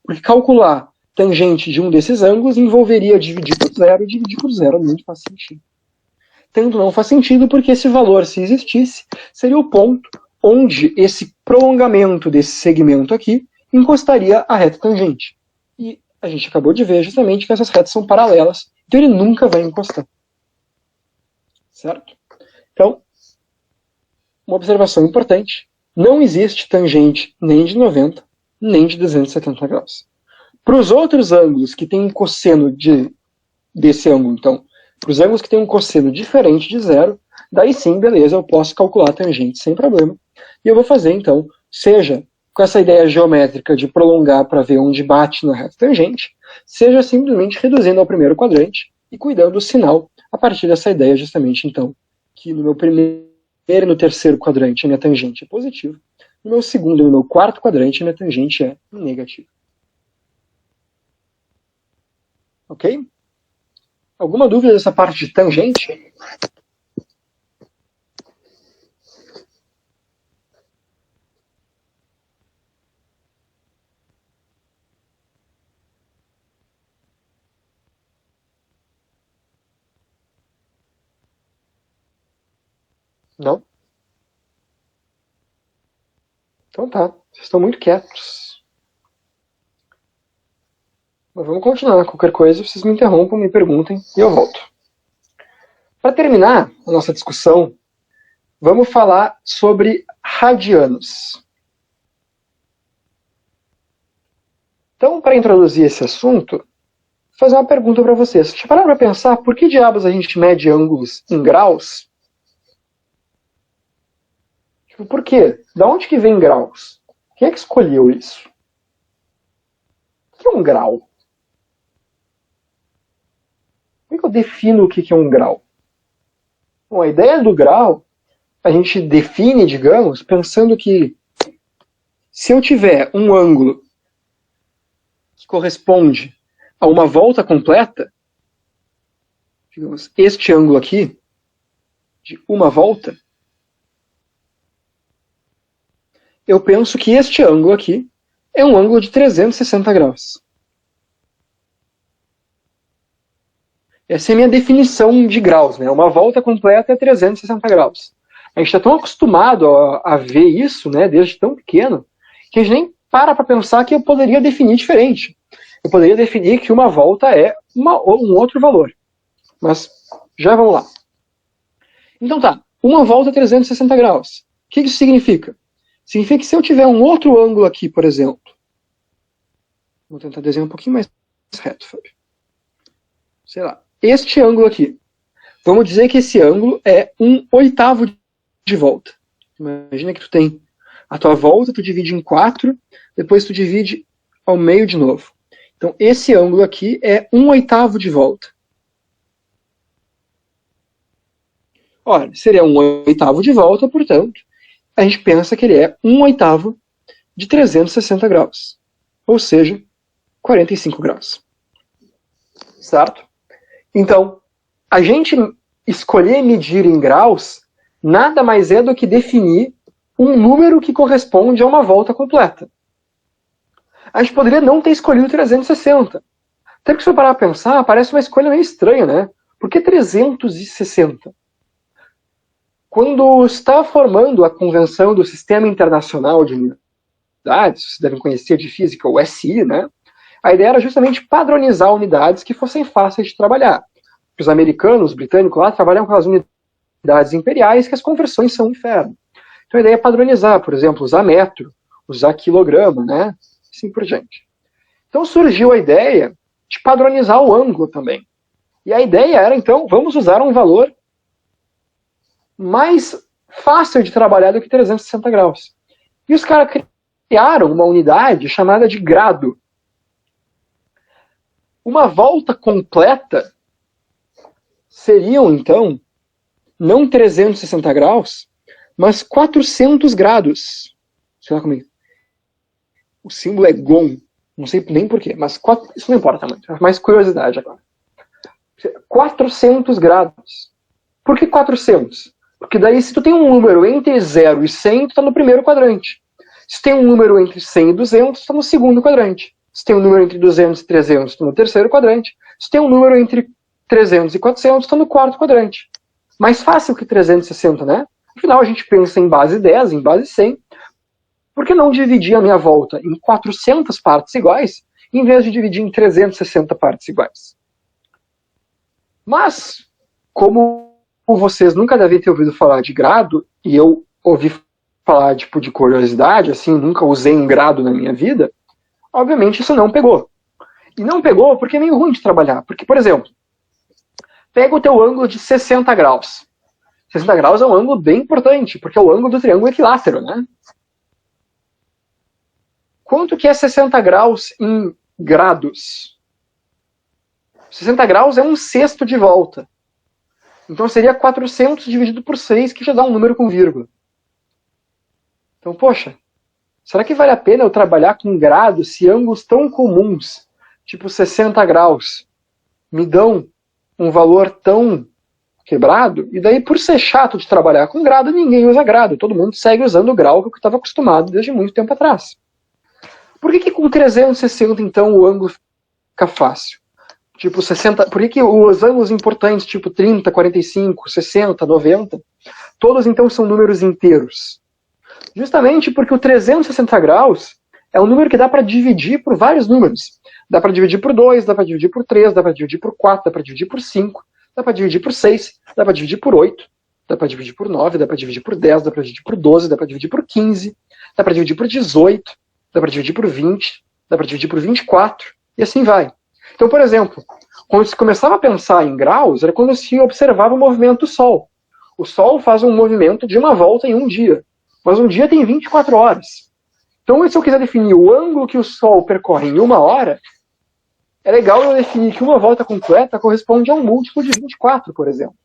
Porque calcular tangente de um desses ângulos envolveria dividir por zero, e dividir por zero não faz sentido. Tanto não faz sentido porque esse valor, se existisse, seria o ponto onde esse prolongamento desse segmento aqui encostaria a reta tangente. E a gente acabou de ver justamente que essas retas são paralelas, então ele nunca vai encostar. Certo? Então, uma observação importante. Não existe tangente nem de 90, nem de 270 graus. Para os outros ângulos que têm um cosseno desse ângulo, então, para os ângulos que têm um cosseno diferente de zero, daí sim, beleza, eu posso calcular a tangente sem problema. E eu vou fazer, então, seja com essa ideia geométrica de prolongar para ver onde bate na reta tangente, seja simplesmente reduzindo ao primeiro quadrante e cuidando do sinal a partir dessa ideia, justamente, então, que no meu primeiro e no terceiro quadrante a minha tangente é positiva, no meu segundo e no meu quarto quadrante a minha tangente é negativa. Ok? Alguma dúvida dessa parte de tangente? Não? Então tá. Vocês estão muito quietos. Mas vamos continuar. Qualquer coisa, vocês me interrompam, me perguntem e eu volto. Para terminar a nossa discussão, vamos falar sobre radianos. Então, para introduzir esse assunto, vou fazer uma pergunta para vocês. Deixa eu parar para pensar por que diabos a gente mede ângulos em graus? Tipo, por quê? Da onde que vem graus? Quem é que escolheu isso? O que é um grau? Como é que eu defino o que é um grau? Bom, a ideia do grau, a gente define, digamos, pensando que se eu tiver um ângulo que corresponde a uma volta completa, digamos, este ângulo aqui, de uma volta, eu penso que este ângulo aqui é um ângulo de 360 graus. Essa é a minha definição de graus, né? Uma volta completa é 360 graus. A gente está tão acostumado a ver isso, né, desde tão pequeno, que a gente nem para pensar que eu poderia definir diferente. Eu poderia definir que uma volta é um outro valor. Mas já vamos lá. Então tá, uma volta é 360 graus. O que isso significa? Significa que se eu tiver um outro ângulo aqui, por exemplo, vou tentar desenhar um pouquinho mais reto, Fábio. Sei lá, este ângulo aqui. Vamos dizer que esse ângulo é 1/8 de volta. Imagina que tu tem a tua volta, tu divide em 4, depois tu divide ao meio de novo. Então esse ângulo aqui é 1/8 de volta. Olha, seria 1/8 de volta, portanto, a gente pensa que ele é 1/8 de 360 graus. Ou seja, 45 graus. Certo? Então, a gente escolher medir em graus nada mais é do que definir um número que corresponde a uma volta completa. A gente poderia não ter escolhido 360. Até que se eu parar para pensar, parece uma escolha meio estranha, né? Por que 360? Quando está formando a Convenção do Sistema Internacional de Unidades, vocês devem conhecer de física, o SI, né? A ideia era justamente padronizar unidades que fossem fáceis de trabalhar. Os americanos, os britânicos lá, trabalham com as unidades imperiais, que as conversões são um inferno. Então a ideia é padronizar, por exemplo, usar metro, usar quilograma, né? Assim por diante. Então surgiu a ideia de padronizar o ângulo também. E a ideia era, então, vamos usar um valor mais fácil de trabalhar do que 360 graus. E os caras criaram uma unidade chamada de grado. Uma volta completa seriam, então, não 360 graus, mas 400 graus. Sei lá comigo. O símbolo é GOM. Não sei nem porquê, mas isso não importa muito. É mais curiosidade agora. 400 graus. Por que 400? Porque daí, se tu tem um número entre 0 e 100, tu está no primeiro quadrante. Se tem um número entre 100 e 200, tu está no segundo quadrante. Se tem um número entre 200 e 300, tu está no terceiro quadrante. Se tem um número entre 300 e 400, tu está no quarto quadrante. Mais fácil que 360, né? Afinal, a gente pensa em base 10, em base 100. Por que não dividir a minha volta em 400 partes iguais, em vez de dividir em 360 partes iguais? Mas, como vocês nunca devem ter ouvido falar de grado, e eu ouvi falar tipo de curiosidade, assim, nunca usei um grado na minha vida, obviamente isso não pegou. E não pegou porque é meio ruim de trabalhar. Porque, por exemplo, pega o teu ângulo de 60 graus. 60 graus é um ângulo bem importante, porque é o ângulo do triângulo equilátero, né? Quanto que é 60 graus em grados? 60 graus é 1/6 de volta. Então seria 400 dividido por 6, que já dá um número com vírgula. Então, poxa, será que vale a pena eu trabalhar com grados se ângulos tão comuns, tipo 60 graus, me dão um valor tão quebrado? E daí, por ser chato de trabalhar com grado, ninguém usa grado. Todo mundo segue usando o grau que eu estava acostumado desde muito tempo atrás. Por que com 360, então, o ângulo fica fácil? Tipo 60, por que os ângulos importantes, tipo 30, 45, 60, 90, todos então são números inteiros? Justamente porque o 360 graus é um número que dá para dividir por vários números. Dá para dividir por 2, dá para dividir por 3, dá para dividir por 4, dá para dividir por 5, dá para dividir por 6, dá para dividir por 8, dá para dividir por 9, dá para dividir por 10, dá para dividir por 12, dá para dividir por 15, dá para dividir por 18, dá para dividir por 20, dá para dividir por 24, e assim vai. Então, por exemplo, quando se começava a pensar em graus, era quando se observava o movimento do Sol. O Sol faz um movimento de uma volta em um dia, mas um dia tem 24 horas. Então, se eu quiser definir o ângulo que o Sol percorre em uma hora, é legal eu definir que uma volta completa corresponde a um múltiplo de 24, por exemplo.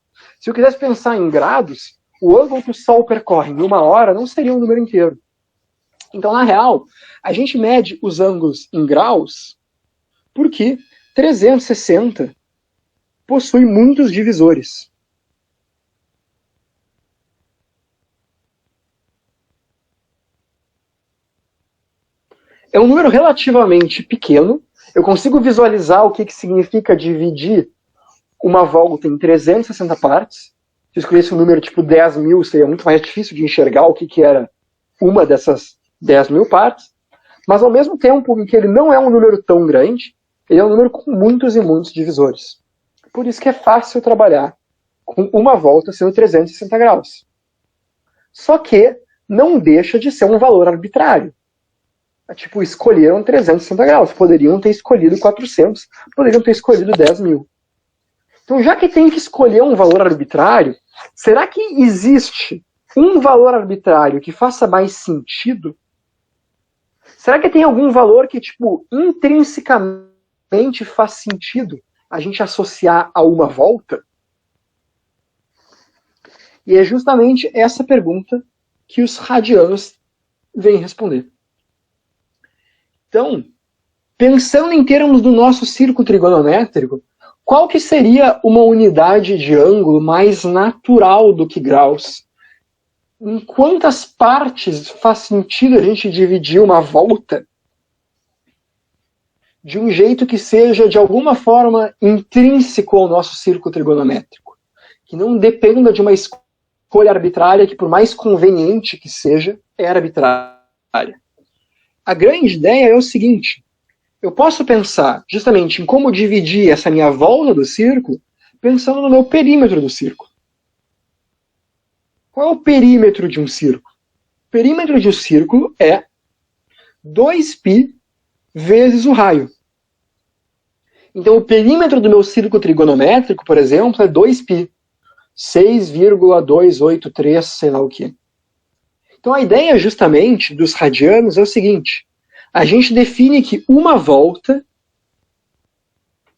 Se eu quisesse pensar em graus, o ângulo que o Sol percorre em 1 hora não seria um número inteiro. Então, na real, a gente mede os ângulos em graus porque 360 possui muitos divisores. É um número relativamente pequeno. Eu consigo visualizar o que significa dividir uma volta em 360 partes. Se eu escolhesse um número tipo 10.000, seria muito mais difícil de enxergar o que era uma dessas 10.000 partes. Mas ao mesmo tempo em que ele não é um número tão grande, ele é um número com muitos e muitos divisores. Por isso que é fácil trabalhar com uma volta sendo 360 graus. Só que não deixa de ser um valor arbitrário. Tipo, escolheram 360 graus. Poderiam ter escolhido 400, poderiam ter escolhido 10.000. Então, já que tem que escolher um valor arbitrário, será que existe um valor arbitrário que faça mais sentido? Será que tem algum valor que, tipo, intrinsecamente faz sentido a gente associar a uma volta? E é justamente essa pergunta que os radianos vêm responder. Então, pensando em termos do nosso círculo trigonométrico, qual que seria uma unidade de ângulo mais natural do que graus? Em quantas partes faz sentido a gente dividir uma volta de um jeito que seja, de alguma forma, intrínseco ao nosso círculo trigonométrico? Que não dependa de uma escolha arbitrária que, por mais conveniente que seja, é arbitrária. A grande ideia é o seguinte: eu posso pensar justamente em como dividir essa minha volta do círculo pensando no meu perímetro do círculo. Qual é o perímetro de um círculo? O perímetro de um círculo é 2π vezes o raio. Então, o perímetro do meu círculo trigonométrico, por exemplo, é 2π. 6,283, sei lá o quê. Então, a ideia justamente dos radianos é o seguinte: a gente define que uma volta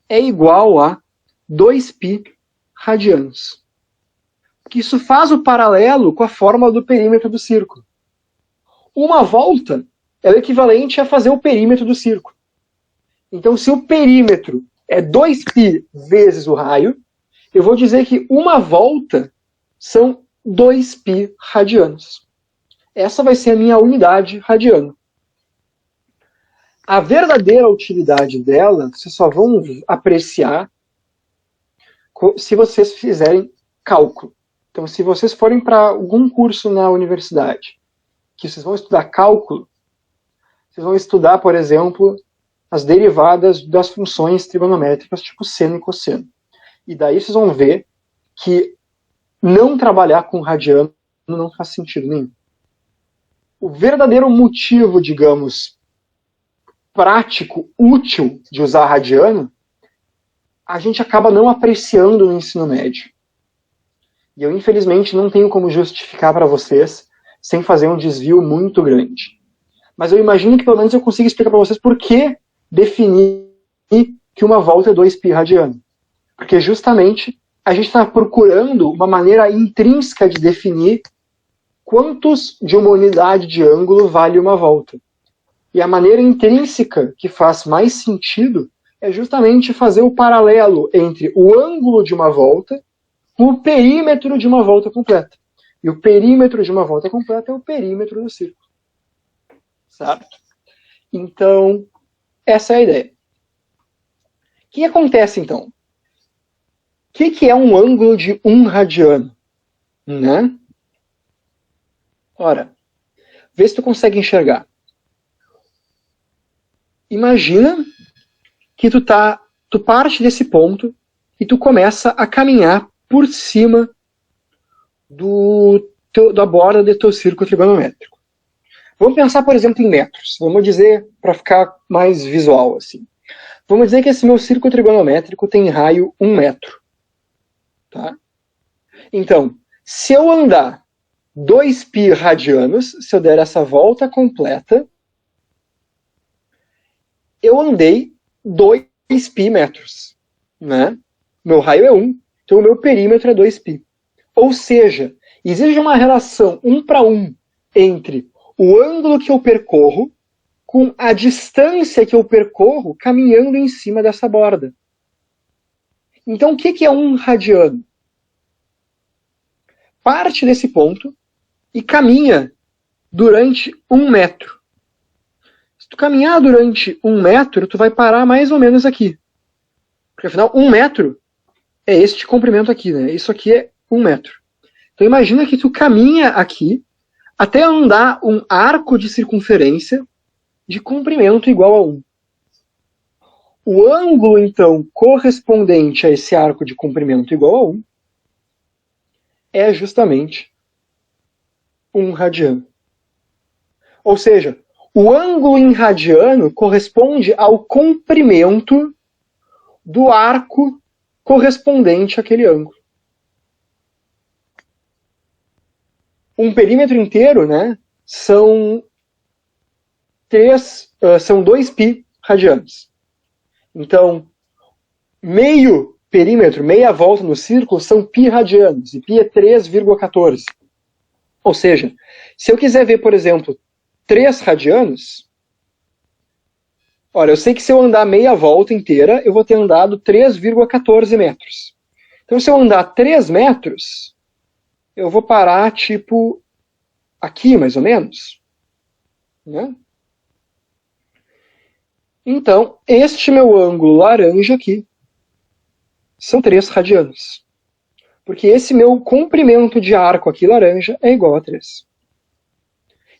é igual a 2π radianos. Que isso faz o paralelo com a fórmula do perímetro do círculo. Uma volta é o equivalente a fazer o perímetro do círculo. Então, se o perímetro é 2π vezes o raio, eu vou dizer que uma volta são 2π radianos. Essa vai ser a minha unidade radiano. A verdadeira utilidade dela, vocês só vão apreciar se vocês fizerem cálculo. Então, se vocês forem para algum curso na universidade, que vocês vão estudar cálculo, vocês vão estudar, por exemplo, as derivadas das funções trigonométricas, tipo seno e cosseno. E daí vocês vão ver que não trabalhar com radiano não faz sentido nenhum. O verdadeiro motivo, digamos, prático, útil de usar radiano, a gente acaba não apreciando no ensino médio. E eu, infelizmente, não tenho como justificar para vocês sem fazer um desvio muito grande. Mas eu imagino que pelo menos eu consiga explicar para vocês por que definir que uma volta é 2π radiano. Porque justamente a gente está procurando uma maneira intrínseca de definir quantos de uma unidade de ângulo vale uma volta. E a maneira intrínseca que faz mais sentido é justamente fazer o paralelo entre o ângulo de uma volta com o perímetro de uma volta completa. E o perímetro de uma volta completa é o perímetro do círculo. Certo? Então, essa é a ideia. O que acontece, então? O que é um ângulo de 1 radiano? Né? Ora, vê se tu consegue enxergar. Imagina que tu parte desse ponto e tu começa a caminhar por cima da borda do teu círculo trigonométrico. Vamos pensar, por exemplo, em metros. Vamos dizer, para ficar mais visual assim. Vamos dizer que esse meu círculo trigonométrico tem raio 1 metro. Tá? Então, se eu andar 2π radianos, se eu der essa volta completa, eu andei 2 2π metros, né? Meu raio é 1, então o meu perímetro é 2π. Ou seja, existe uma relação 1 para 1 entre o ângulo que eu percorro com a distância que eu percorro caminhando em cima dessa borda. Então, o que é 1 radiano? Parte desse ponto e caminha durante 1 metro. Se tu caminhar durante 1 metro, tu vai parar mais ou menos aqui. Porque afinal, 1 metro é este comprimento aqui, né? Isso aqui é 1 metro. Então imagina que tu caminha aqui até andar um arco de circunferência de comprimento igual a 1. O ângulo, então, correspondente a esse arco de comprimento igual a 1 é justamente 1 radiano. Ou seja, o ângulo em radiano corresponde ao comprimento do arco correspondente àquele ângulo. Um perímetro inteiro, né, são 2π radianos. Então, meio perímetro, meia volta no círculo, são π radianos, e π é 3,14. Ou seja, se eu quiser ver, por exemplo, 3 radianos, olha, eu sei que se eu andar meia volta inteira, eu vou ter andado 3,14 metros. Então, se eu andar 3 metros, eu vou parar, tipo, aqui, mais ou menos. Né? Então, este meu ângulo laranja aqui são 3 radianos. Porque esse meu comprimento de arco aqui laranja é igual a 3.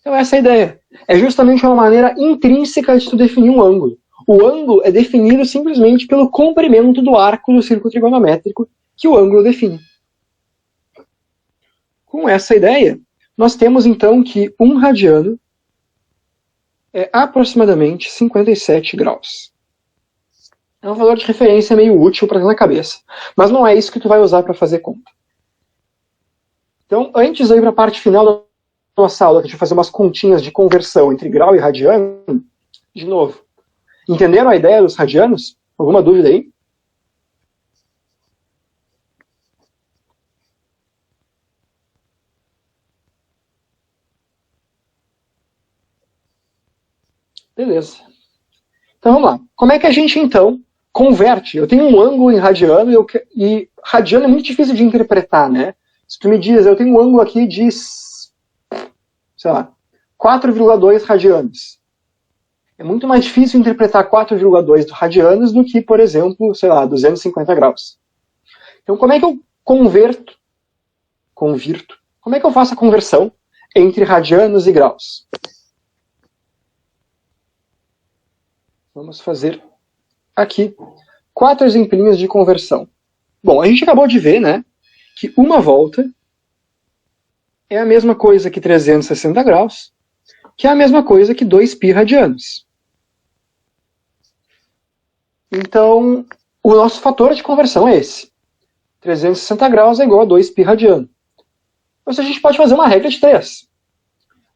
Então essa é a ideia. É justamente uma maneira intrínseca de tu definir um ângulo. O ângulo é definido simplesmente pelo comprimento do arco do círculo trigonométrico que o ângulo define. Com essa ideia, nós temos então que 1 radiano é aproximadamente 57 graus. É um valor de referência meio útil para ter na cabeça. Mas não é isso que tu vai usar para fazer conta. Então, antes de ir para a parte final da nossa aula, que a gente vai fazer umas continhas de conversão entre grau e radiano, de novo. Entenderam a ideia dos radianos? Alguma dúvida aí? Beleza. Então vamos lá. Como é que a gente então converte? Eu tenho um ângulo em radiano e radiano é muito difícil de interpretar, né? Se tu me diz, eu tenho um ângulo aqui de, sei lá, 4,2 radianos. É muito mais difícil interpretar 4,2 radianos do que, por exemplo, sei lá, 250 graus. Então como é que eu convirto? Como é que eu faço a conversão entre radianos e graus? Vamos fazer aqui 4 exemplinhos de conversão. Bom, a gente acabou de ver, né, que uma volta é a mesma coisa que 360 graus, que é a mesma coisa que 2π radianos. Então, o nosso fator de conversão é esse. 360 graus é igual a 2π radiano. Ou seja, a gente pode fazer uma regra de 3.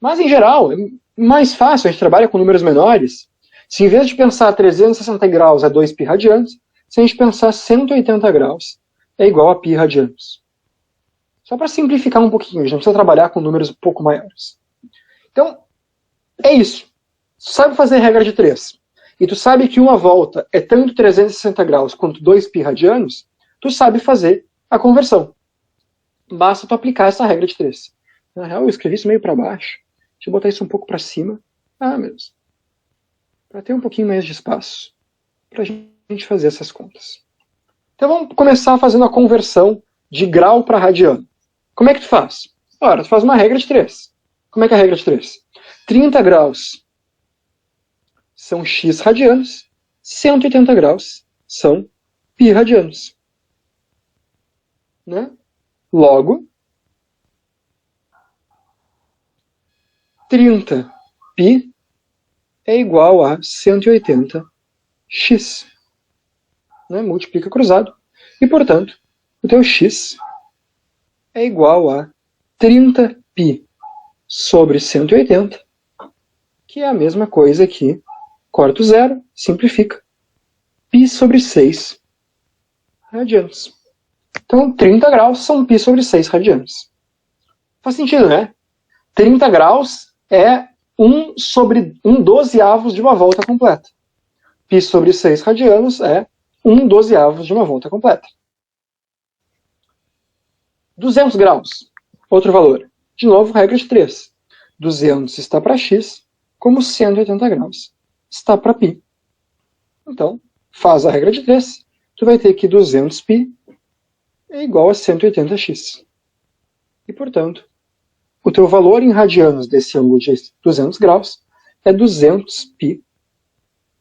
Mas, em geral, é mais fácil, a gente trabalha com números menores. Se em vez de pensar 360 graus é 2π radianos, se a gente pensar 180 graus é igual a π radianos. Só para simplificar um pouquinho, a gente não precisa trabalhar com números um pouco maiores. Então, é isso. Tu sabe fazer regra de 3. E tu sabe que uma volta é tanto 360 graus quanto 2π radianos, tu sabe fazer a conversão. Basta tu aplicar essa regra de 3. Na real, eu escrevi isso meio para baixo. Deixa eu botar isso um pouco para cima. Ah, meu Deus. Para ter um pouquinho mais de espaço para a gente fazer essas contas. Então vamos começar fazendo a conversão de grau para radiano. Como é que tu faz? Ora, tu faz uma regra de 3. Como é que é a regra de 3? 30 graus são x radianos, 180 graus são π radianos. Né? Logo, 30π é igual a 180x. Né? Multiplica cruzado. E, portanto, o teu x é igual a 30π sobre 180, que é a mesma coisa que corta o zero, simplifica. π sobre 6 radianos. Então, 30 graus são π sobre 6 radianos. Faz sentido, né? 30 graus é 1 sobre 1/12 de uma volta completa. Π sobre 6 radianos é 1/12 de uma volta completa. 200 graus, outro valor. De novo, regra de 3. 200 está para x, como 180 graus está para π. Então, faz a regra de 3. Tu vai ter que 200π é igual a 180x. E, portanto, o teu valor em radianos desse ângulo de 200 graus é 200π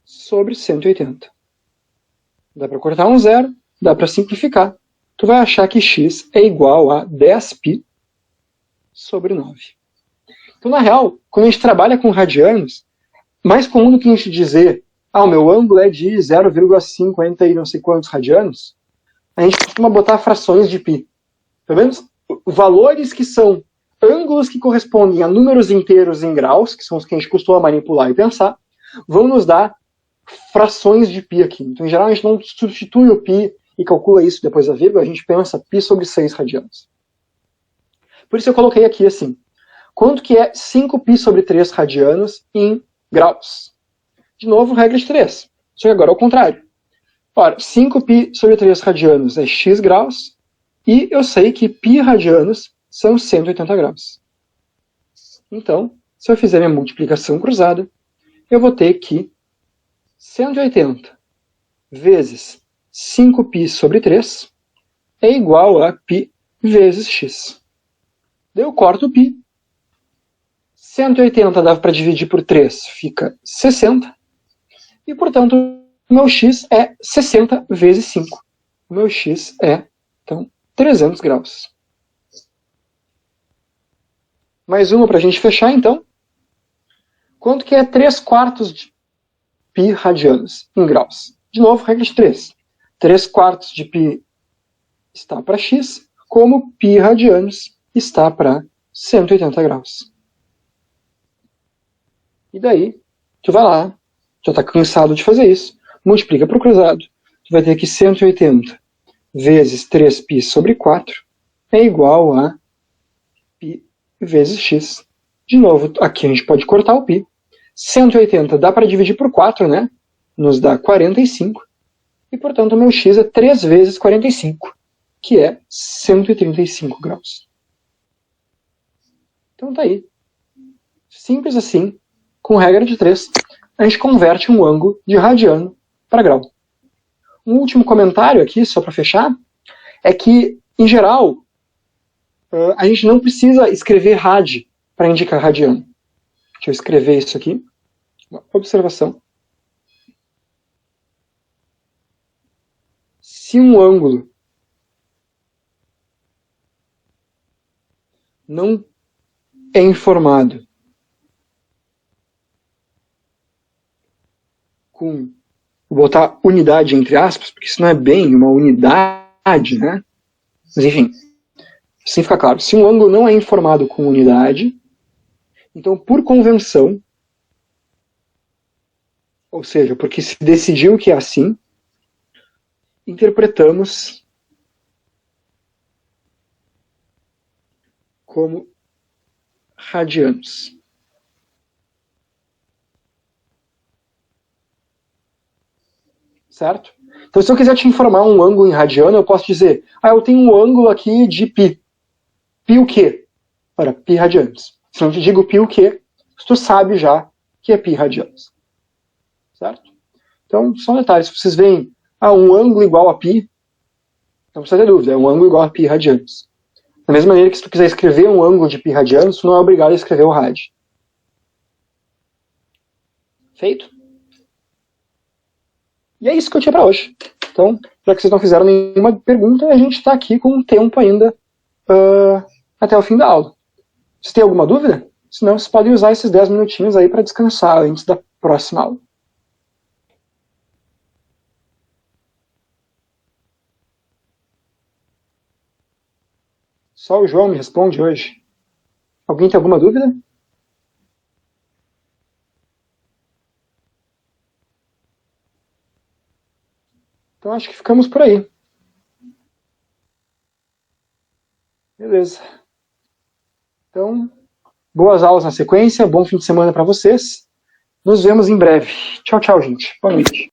sobre 180. Dá para cortar um zero, dá para simplificar. Tu vai achar que x é igual a 10π sobre 9. Então, na real, quando a gente trabalha com radianos, mais comum do que a gente dizer o meu ângulo é de 0,50 e não sei quantos radianos, a gente costuma botar frações de π. Pelo menos valores que são ângulos que correspondem a números inteiros em graus, que são os que a gente costuma manipular e pensar, vão nos dar frações de π aqui. Então, em geral, a gente não substitui o π e calcula isso depois da vírgula, a gente pensa π sobre 6 radianos. Por isso eu coloquei aqui assim, quanto que é 5π sobre 3 radianos em graus? De novo, regra de 3. Só que agora é o contrário. Ora, 5π sobre 3 radianos é x graus, e eu sei que π radianos são 180 graus. Então, se eu fizer minha multiplicação cruzada, eu vou ter que 180 vezes 5π sobre 3 é igual a π vezes x. Daí eu corto o π. 180 dá para dividir por 3, fica 60. E, portanto, o meu x é 60 vezes 5. O meu x é, então, 300 graus. Mais uma para a gente fechar, então. Quanto que é 3/4 de π radianos em graus? De novo, regra de 3. 3/4 de π está para x, como π radianos está para 180 graus. E daí, tu vai lá, já está cansado de fazer isso, multiplica para o cruzado. Tu vai ter que 180 vezes 3π sobre 4 é igual a π vezes x. De novo, aqui a gente pode cortar o π. 180 dá para dividir por 4, né? Nos dá 45. E, portanto, o meu x é 3 vezes 45, que é 135 graus. Então tá aí. Simples assim, com regra de 3, a gente converte um ângulo de radiano para grau. Um último comentário aqui, só para fechar, é que, em geral, a gente não precisa escrever rad para indicar radiano. Deixa eu escrever isso aqui. Uma observação. Se um ângulo não é informado com, vou botar unidade entre aspas, porque isso não é bem uma unidade, né? Mas enfim, assim fica claro. Se um ângulo não é informado com unidade, então por convenção, ou seja, porque se decidiu que é assim, interpretamos como radianos. Certo? Então, se eu quiser te informar um ângulo em radiano, eu posso dizer, eu tenho um ângulo aqui de π. Π o quê? Ora, π radianos. Se não te digo π o quê, tu sabe já que é π radianos. Certo? Então, só um detalhe. Se vocês veem, um ângulo igual a π, não precisa ter dúvida, é um ângulo igual a π radianos. Da mesma maneira que se tu quiser escrever um ângulo de π radianos, tu não é obrigado a escrever o rad. Feito? E é isso que eu tinha para hoje. Então, já que vocês não fizeram nenhuma pergunta, a gente está aqui com um tempo ainda até o fim da aula. Vocês têm alguma dúvida? Senão, vocês podem usar esses 10 minutinhos aí para descansar antes da próxima aula. Só o João me responde hoje. Alguém tem alguma dúvida? Então acho que ficamos por aí. Beleza. Então, boas aulas na sequência, bom fim de semana para vocês. Nos vemos em breve. Tchau, tchau, gente. Boa noite.